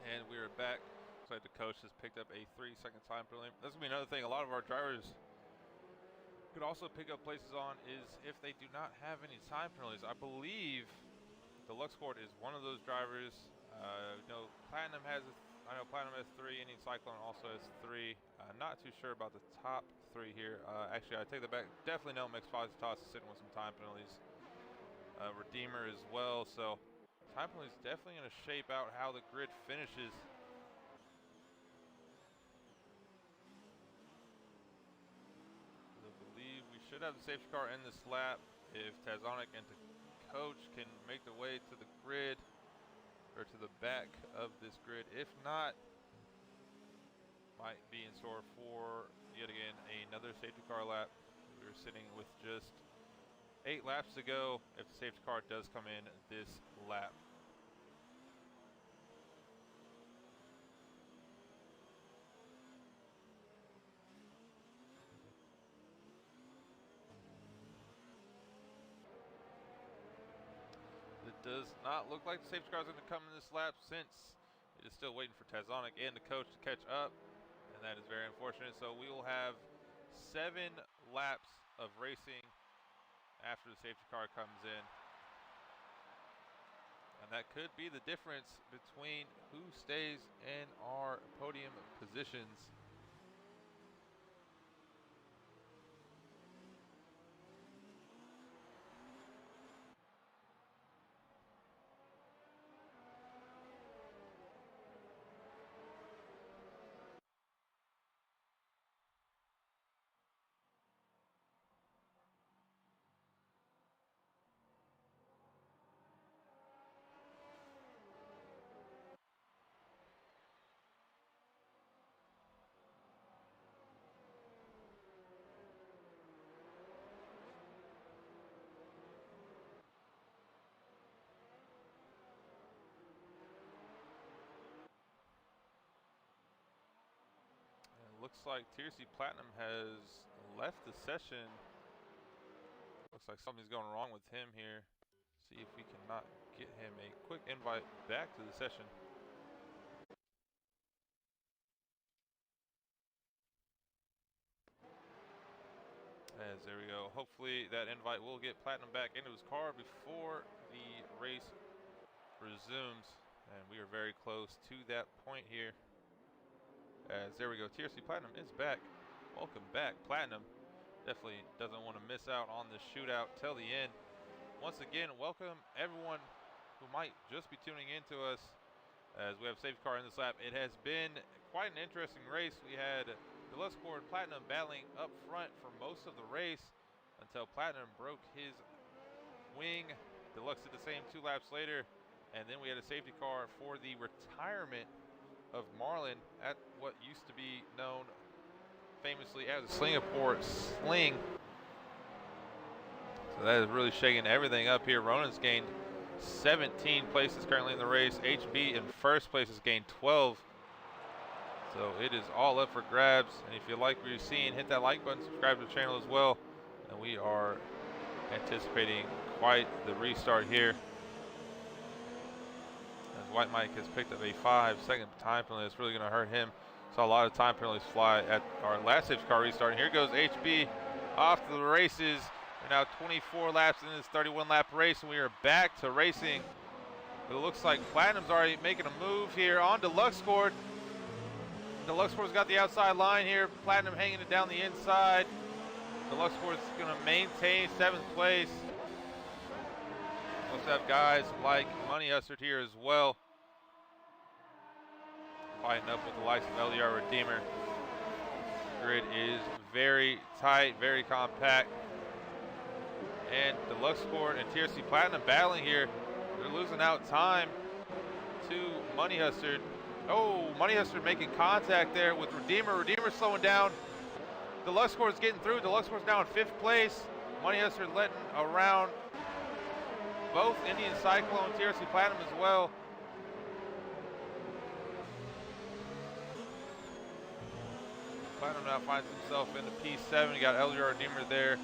And we are back. Looks like the coach has picked up a 3-second time penalty. That's going to be another thing a lot of our drivers could also pick up places on is if they do not have any time penalties. I believe the Luxport is one of those drivers. Platinum I know Platinum has 3, Indian Cyclone also has 3. Not too sure about the top 3 here. Actually, I take that back. Definitely know Expositas is sitting with some time penalties. Redeemer as well, so time penalty is definitely going to shape out how the grid finishes. I believe we should have the safety car in this lap if Tazonic and the coach can make their way to the grid or to the back of this grid. If not, might be in store for yet again another safety car lap. We're sitting with just 8 laps to go if the safety car does come in this lap. It does not look like the safety car is going to come in this lap since it is still waiting for Tazonic and the coach to catch up, and that is very unfortunate. So we will have 7 laps of racing after the safety car comes in. And that could be the difference between who stays in our podium positions. Looks like TRC Platinum has left the session. Looks like something's going wrong with him here. See if we cannot get him a quick invite back to the session. As there we go. Hopefully that invite will get Platinum back into his car before the race resumes. And we are very close to that point here. As there we go, TRC Platinum is back. Welcome back, Platinum. Definitely doesn't want to miss out on this shootout till the end. Once again, welcome everyone who might just be tuning in to us. as we have safety car in this lap. It has been quite an interesting race. We had Deluxe Cord Platinum battling up front for most of the race until Platinum broke his wing. Deluxe did the same 2 laps later, and then we had a safety car for the retirement of Marlin at what used to be known famously as a Singapore Sling. So that is really shaking everything up here. Ronan's gained 17 places currently in the race. HB in first place has gained 12. So it is all up for grabs. And if you like what you're seeing, hit that like button, subscribe to the channel as well. And we are anticipating quite the restart here, as White Mike has picked up a 5-second time penalty. That's really going to hurt him. Saw a lot of time penalties fly at our last safety car restart. And here goes HB off to the races. We're now 24 laps in this 31-lap race, and we are back to racing. But it looks like Platinum's already making a move here on Deluxe Cord. Deluxe Cord's got the outside line here. Platinum hanging it down the inside. Deluxe Cord's going to maintain 7th place. We also have guys like Money Hustard here as well, fighting up with the likes of LDR Redeemer. Grid is very tight, very compact. And Deluxe Cord and TRC Platinum battling here. They're losing out time to Money Hustard. Oh, Money Hustard making contact there with Redeemer. Redeemer slowing down. Deluxe Cord's getting through. Deluxe Cord's now in 5th place. Money Hustard letting around both Indian Cyclone, TRC Platinum as well. Platinum now finds himself in the P7. You got LDR Redeemer there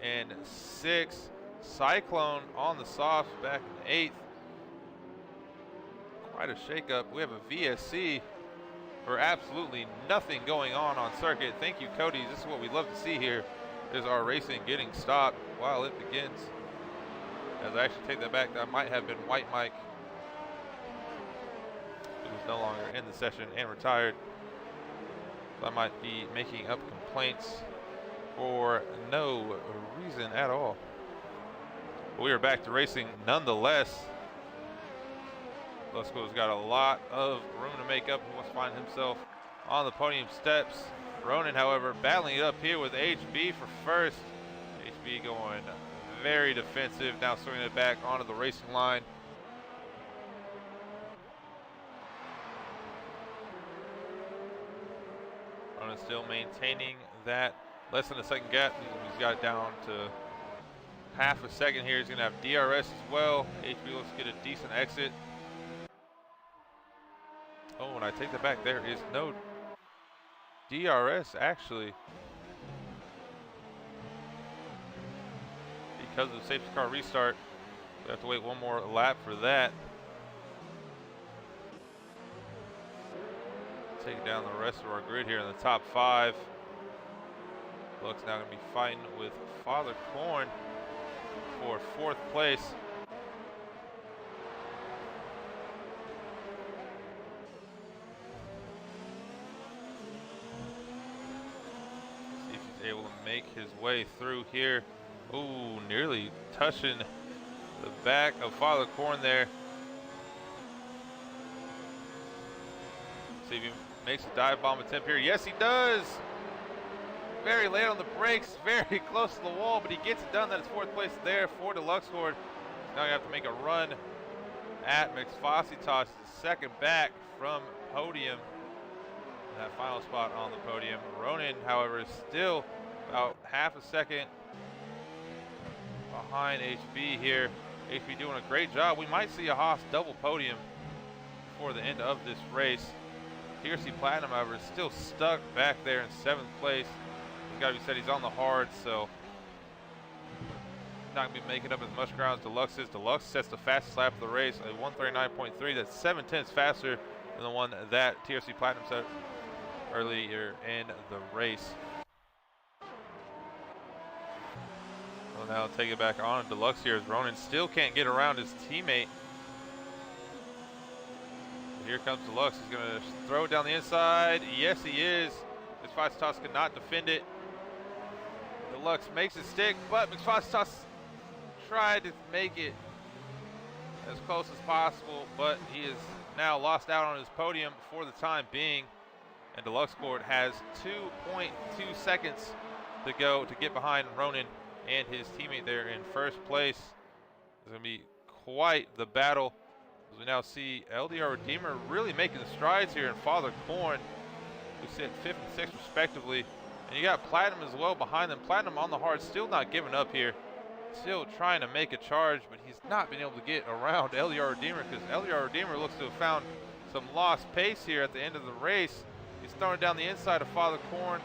in 6th. Cyclone on the softs back in 8th. Quite a shakeup. We have a VSC for absolutely nothing going on circuit. Thank you, Cody. This is what we love to see here. Is our racing getting stopped while it begins. As I actually take that back, that might have been White Mike, who is no longer in the session and retired. So I might be making up complaints for no reason at all. But we are back to racing nonetheless. Lesko's got a lot of room to make up. He wants to find himself on the podium steps. Ronan, however, battling it up here with HB for first. HB going very defensive, now swinging it back onto the racing line. Ronan still maintaining that less than a second gap. He's got it down to half a second here. He's going to have DRS as well. HB looks to get a decent exit. Oh, and I take that back. There is no DRS actually, because of the safety car restart. We have to wait one more lap for that. Taking down the rest of our grid here in the top 5. Looks now going to be fighting with Father Corn for 4th place. See if he's able to make his way through here. Ooh, nearly touching the back of Father Corn there. See if he makes a dive bomb attempt here. Yes, he does. Very late on the brakes, very close to the wall, but he gets it done. That is 4th place there for Deluxe Cord. Now you have to make a run at McFossitoss, second back from podium. That final spot on the podium. Ronan, however, is still about half a second behind HB here. HB doing a great job. We might see a Haas double podium before the end of this race. TRC Platinum, however, is still stuck back there in 7th place. It's got to be said, he's on the hard, so not going to be making up as much ground as Deluxe is. Deluxe sets the fastest lap of the race, a 1:39.3. That's 7/10 faster than the one that TRC Platinum set earlier in the race. We'll now take it back on Deluxe here as Ronan still can't get around his teammate. Here comes Deluxe. He's going to throw it down the inside. Yes, he is. McFossitoss could not defend it. Deluxe makes it stick, but McFossitoss tried to make it as close as possible, but he is now lost out on his podium for the time being. And Deluxe Court has 2.2 seconds to go to get behind Ronan and his teammate there in first place. It's going to be quite the battle, as we now see LDR Redeemer really making strides here, and Father Corn, who sit 5th and 6th respectively. And you got Platinum as well behind them. Platinum on the hard, still not giving up here. Still trying to make a charge, but he's not been able to get around LDR Redeemer, because LDR Redeemer looks to have found some lost pace here at the end of the race. He's throwing it down the inside of Father Corn.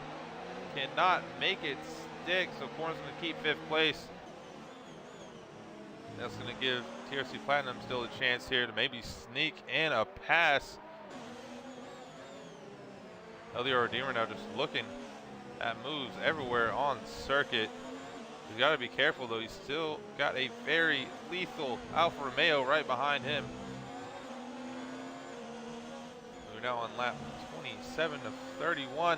Cannot make it stick, so Corn's going to keep 5th place. That's going to give TRC Platinum still a chance here to maybe sneak in a pass. LDR Redeemer now just looking at moves everywhere on circuit. He's got to be careful though. He's still got a very lethal Alfa Romeo right behind him. We're now on lap 27 of 31.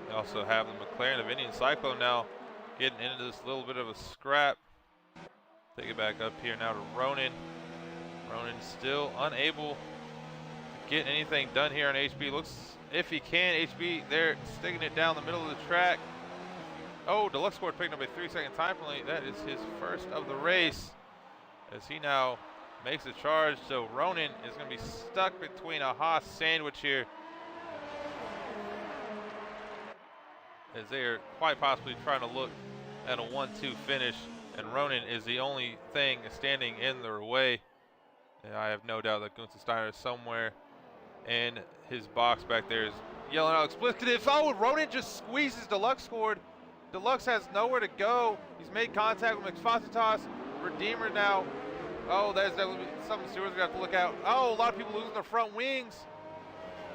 We also have the McLaren of Indian Cyclone now getting into this little bit of a scrap. Take it back up here now to Ronan. Ronan still unable to get anything done here on HB. Looks if he can. HB there sticking it down the middle of the track. Oh, Deluxe Court picking up a 3-second time penalty. That is his first of the race, as he now makes a charge. So Ronan is going to be stuck between a Haas sandwich here, as they are quite possibly trying to look at a 1-2 finish, and Ronan is the only thing standing in their way. And I have no doubt that Gunther Steiner is somewhere in his box back there is yelling out expletive. Oh, Ronan just squeezes Deluxe Court. Deluxe has nowhere to go. He's made contact with McFacitas. Redeemer now. Oh, that's something stewards are going to have to look out. Oh, a lot of people losing their front wings.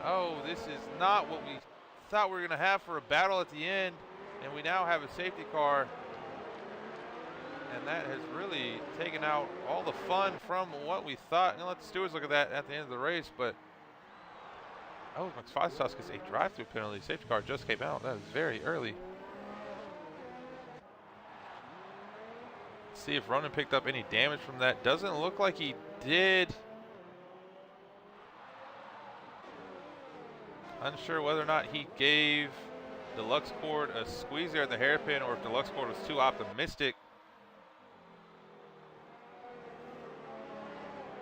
Oh, this is not what we thought we were going to have for a battle at the end. And we now have a safety car. And that has really taken out all the fun from what we thought. And let the stewards look at that at the end of the race. But, oh, McFacitas gets a drive-through penalty. Safety car just came out. That is very early. See if Ronan picked up any damage from that. Doesn't look like he did. Unsure whether or not he gave Deluxe Court a squeeze there at the hairpin, or if Deluxe Court was too optimistic.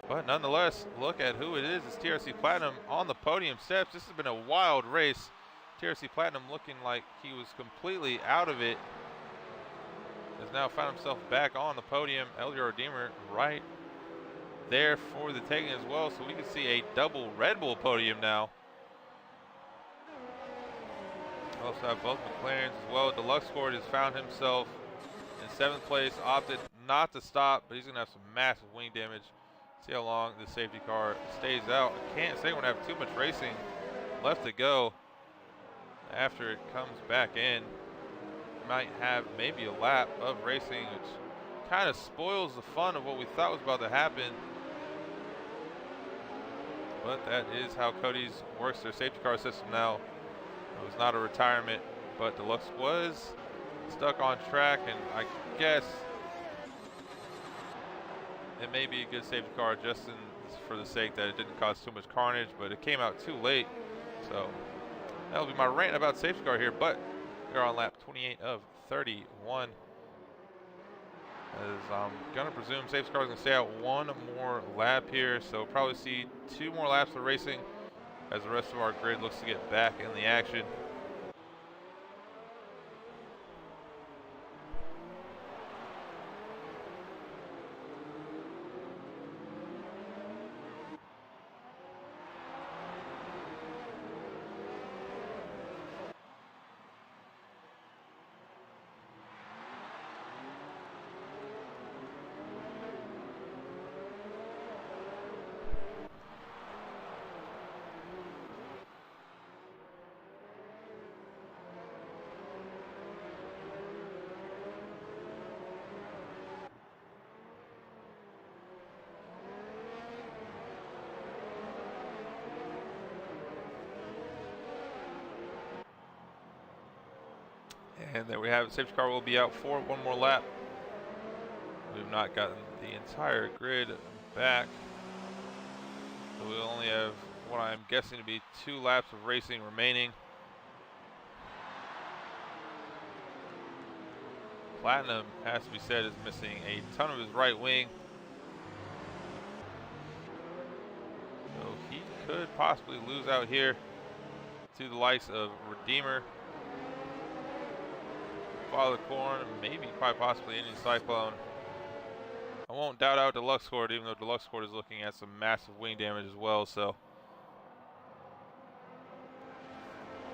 But nonetheless, look at who it is. It's TRC Platinum on the podium steps. This has been a wild race. TRC Platinum looking like he was completely out of it, has now found himself back on the podium. LDR Redeemer right there for the taking as well. So we can see a double Red Bull podium now. Also have both McLarens as well. Deluxe Court has found himself in 7th place, opted not to stop, but he's going to have some massive wing damage. See how long the safety car stays out. I can't say we're going to have too much racing left to go after it comes back in. Might have maybe a lap of racing, which kind of spoils the fun of what we thought was about to happen. But that is how Cody's works their safety car system now. It was not a retirement, but Deluxe was stuck on track, and I guess it may be a good safety car just for the sake that it didn't cause too much carnage, but it came out too late. So that'll be my rant about safety car here, but we're on lap 28 of 31. As I'm gonna presume safety car is gonna stay out one more lap here, so probably see 2 more laps of racing as the rest of our grid looks to get back in the action. And there we have it. Safety car will be out for one more lap. We've not gotten the entire grid back. So we'll only have what I'm guessing to be 2 laps of racing remaining. Platinum, has to be said, is missing a ton of his right wing. So he could possibly lose out here to the likes of Redeemer, Father Corn, maybe quite possibly Indian Cyclone. I won't doubt out Deluxe Cord, even though Deluxe Cord is looking at some massive wing damage as well. So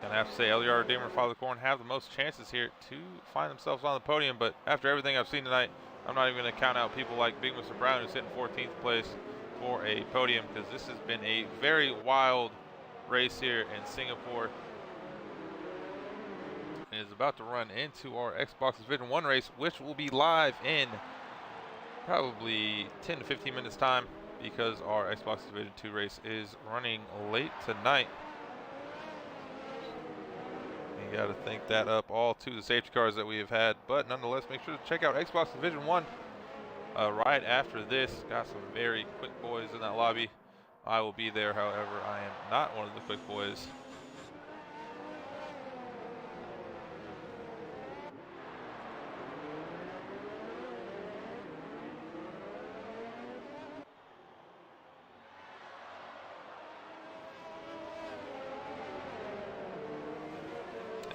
gonna have to say LER, Redeemer, and Father Corn have the most chances here to find themselves on the podium. But after everything I've seen tonight, I'm not even going to count out people like Big Mr. Brown, who's sitting 14th place for a podium, because this has been a very wild race here in Singapore. And is about to run into our Xbox Division 1 race, which will be live in probably 10 to 15 minutes time, because our Xbox Division 2 race is running late tonight. You got to think that up all to the safety cars that we have had, but nonetheless, make sure to check out Xbox Division 1 right after this. Got some very quick boys in that lobby. I will be there, however, I am not one of the quick boys.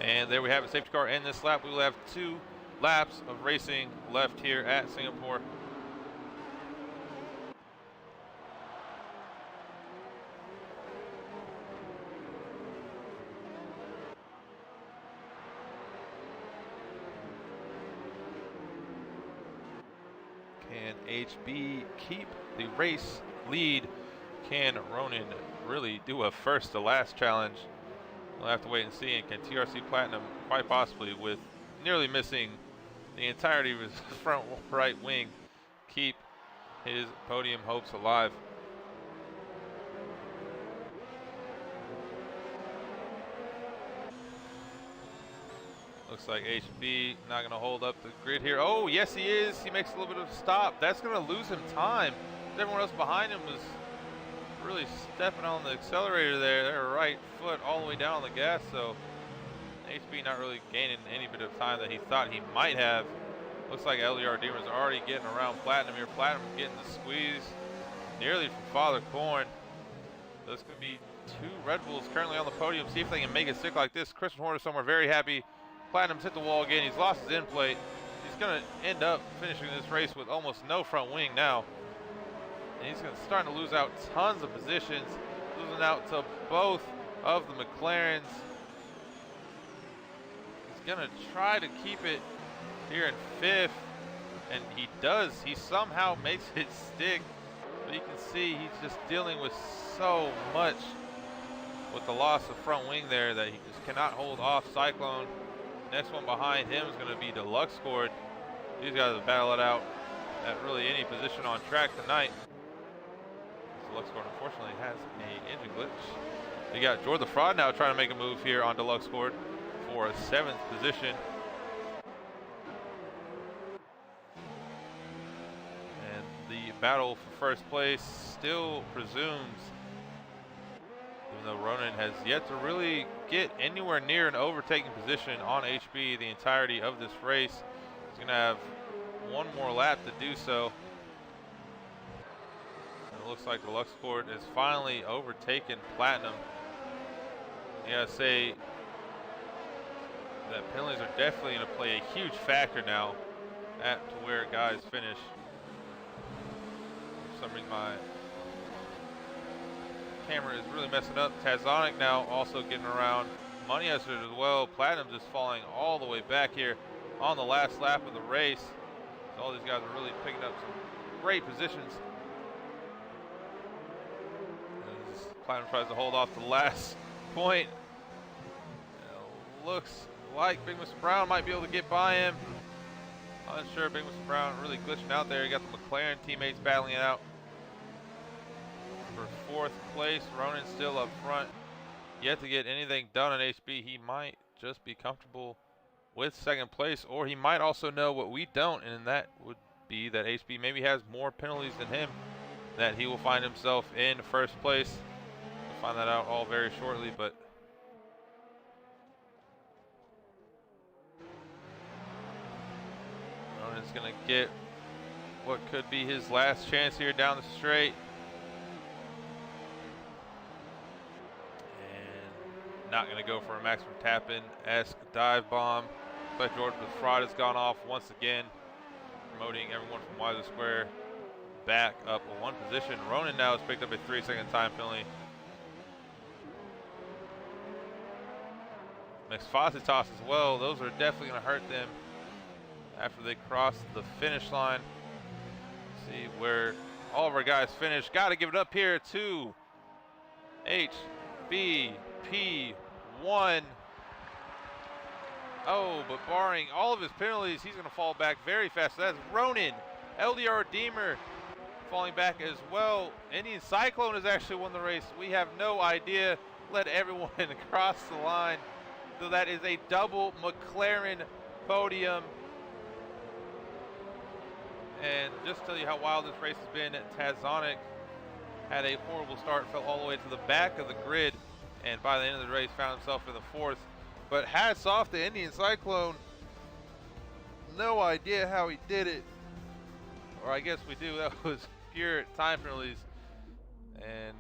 And there we have it, safety car in this lap. We will have 2 laps of racing left here at Singapore. Can HB keep the race lead? Can Ronan really do a first to last challenge? We'll have to wait and see. And can TRC Platinum, quite possibly with nearly missing the entirety of his front right wing, keep his podium hopes alive? Looks like HB not going to hold up the grid here. Oh, yes, he is. He makes a little bit of a stop. That's going to lose him time. Everyone else behind him was really stepping on the accelerator there. Their right foot all the way down on the gas. So HB not really gaining any bit of time that he thought he might have. Looks like LER Demons are already getting around Platinum here. Platinum getting the squeeze nearly from Father Corn. So it's going to be 2 Red Bulls currently on the podium. See if they can make it stick like this. Christian Horner somewhere very happy. Platinum's hit the wall again. He's lost his end plate. He's going to end up finishing this race with almost no front wing now. And he's starting to lose out tons of positions, losing out to both of the McLarens. He's going to try to keep it here in 5th, and he does. He somehow makes it stick, but you can see he's just dealing with so much with the loss of front wing there that he just cannot hold off Cyclone. Next one behind him is going to be Deluxe Cord. These guys will battle it out at really any position on track tonight. Deluxe Cord unfortunately has an engine glitch. We got Jordan the Fraud now trying to make a move here on Deluxe Cord for a 7th position. And the battle for first place still presumes, even though Ronan has yet to really get anywhere near an overtaking position on HB the entirety of this race. He's going to have one more lap to do so. And it looks like Deluxe Cord has finally overtaken Platinum. I gotta say that penalties are definitely going to play a huge factor now at to where guys finish. For some reason my camera is really messing up. Tazonic now also getting around. Money Hazard as well. Platinum just falling all the way back here on the last lap of the race. So all these guys are really picking up some great positions. As Platinum tries to hold off the last point. Looks like Big Mr. Brown might be able to get by him. I'm unsure. Big Mr. Brown really glitching out there. You got the McLaren teammates battling it out. For 4th place, Ronan still up front. Yet to get anything done on HB. He might just be comfortable with second place, or he might also know what we don't, and that would be that HB maybe has more penalties than him, that he will find himself in first place. We'll find that out all very shortly, but Ronan's gonna get what could be his last chance here down the straight. And not gonna go for a maximum tap-in-esque dive bomb. But George with fraud has gone off once again, promoting everyone from Wiser Square back up one position. Ronan now has picked up a 3-second time penalty. Mexfositas as well. Those are definitely going to hurt them after they cross the finish line. Let's see where all of our guys finish. Got to give it up here to HBP1. Oh, but barring all of his penalties, he's going to fall back very fast. So that's Ronan. LDR Redeemer falling back as well. Indian Cyclone has actually won the race. We have no idea. Let everyone cross the line. So that is a double McLaren podium. And just to tell you how wild this race has been, Tazonic had a horrible start, fell all the way to the back of the grid, and by the end of the race found himself in the 4th. But hats off to Indian Cyclone. No idea how he did it. Or I guess we do. That was pure time penalties. And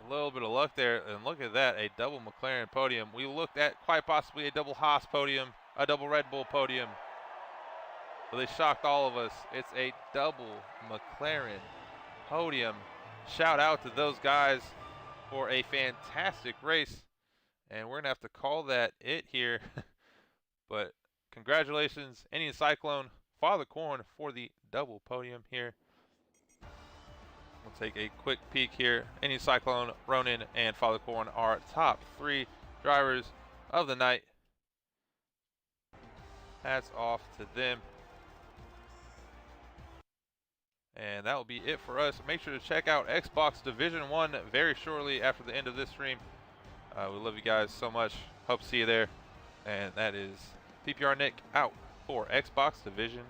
a little bit of luck there. And look at that, a double McLaren podium. We looked at quite possibly a double Haas podium, a double Red Bull podium. But they shocked all of us. It's a double McLaren podium. Shout out to those guys for a fantastic race. And we're going to have to call that it here. But congratulations, Indian Cyclone, Father Corn for the double podium here. We'll take a quick peek here. Indian Cyclone, Ronan, and Father Corn are top 3 drivers of the night. Hats off to them. And that will be it for us. Make sure to check out Xbox Division 1 very shortly after the end of this stream. We love you guys so much. Hope to see you there. And that is PPR Nick out for Xbox Division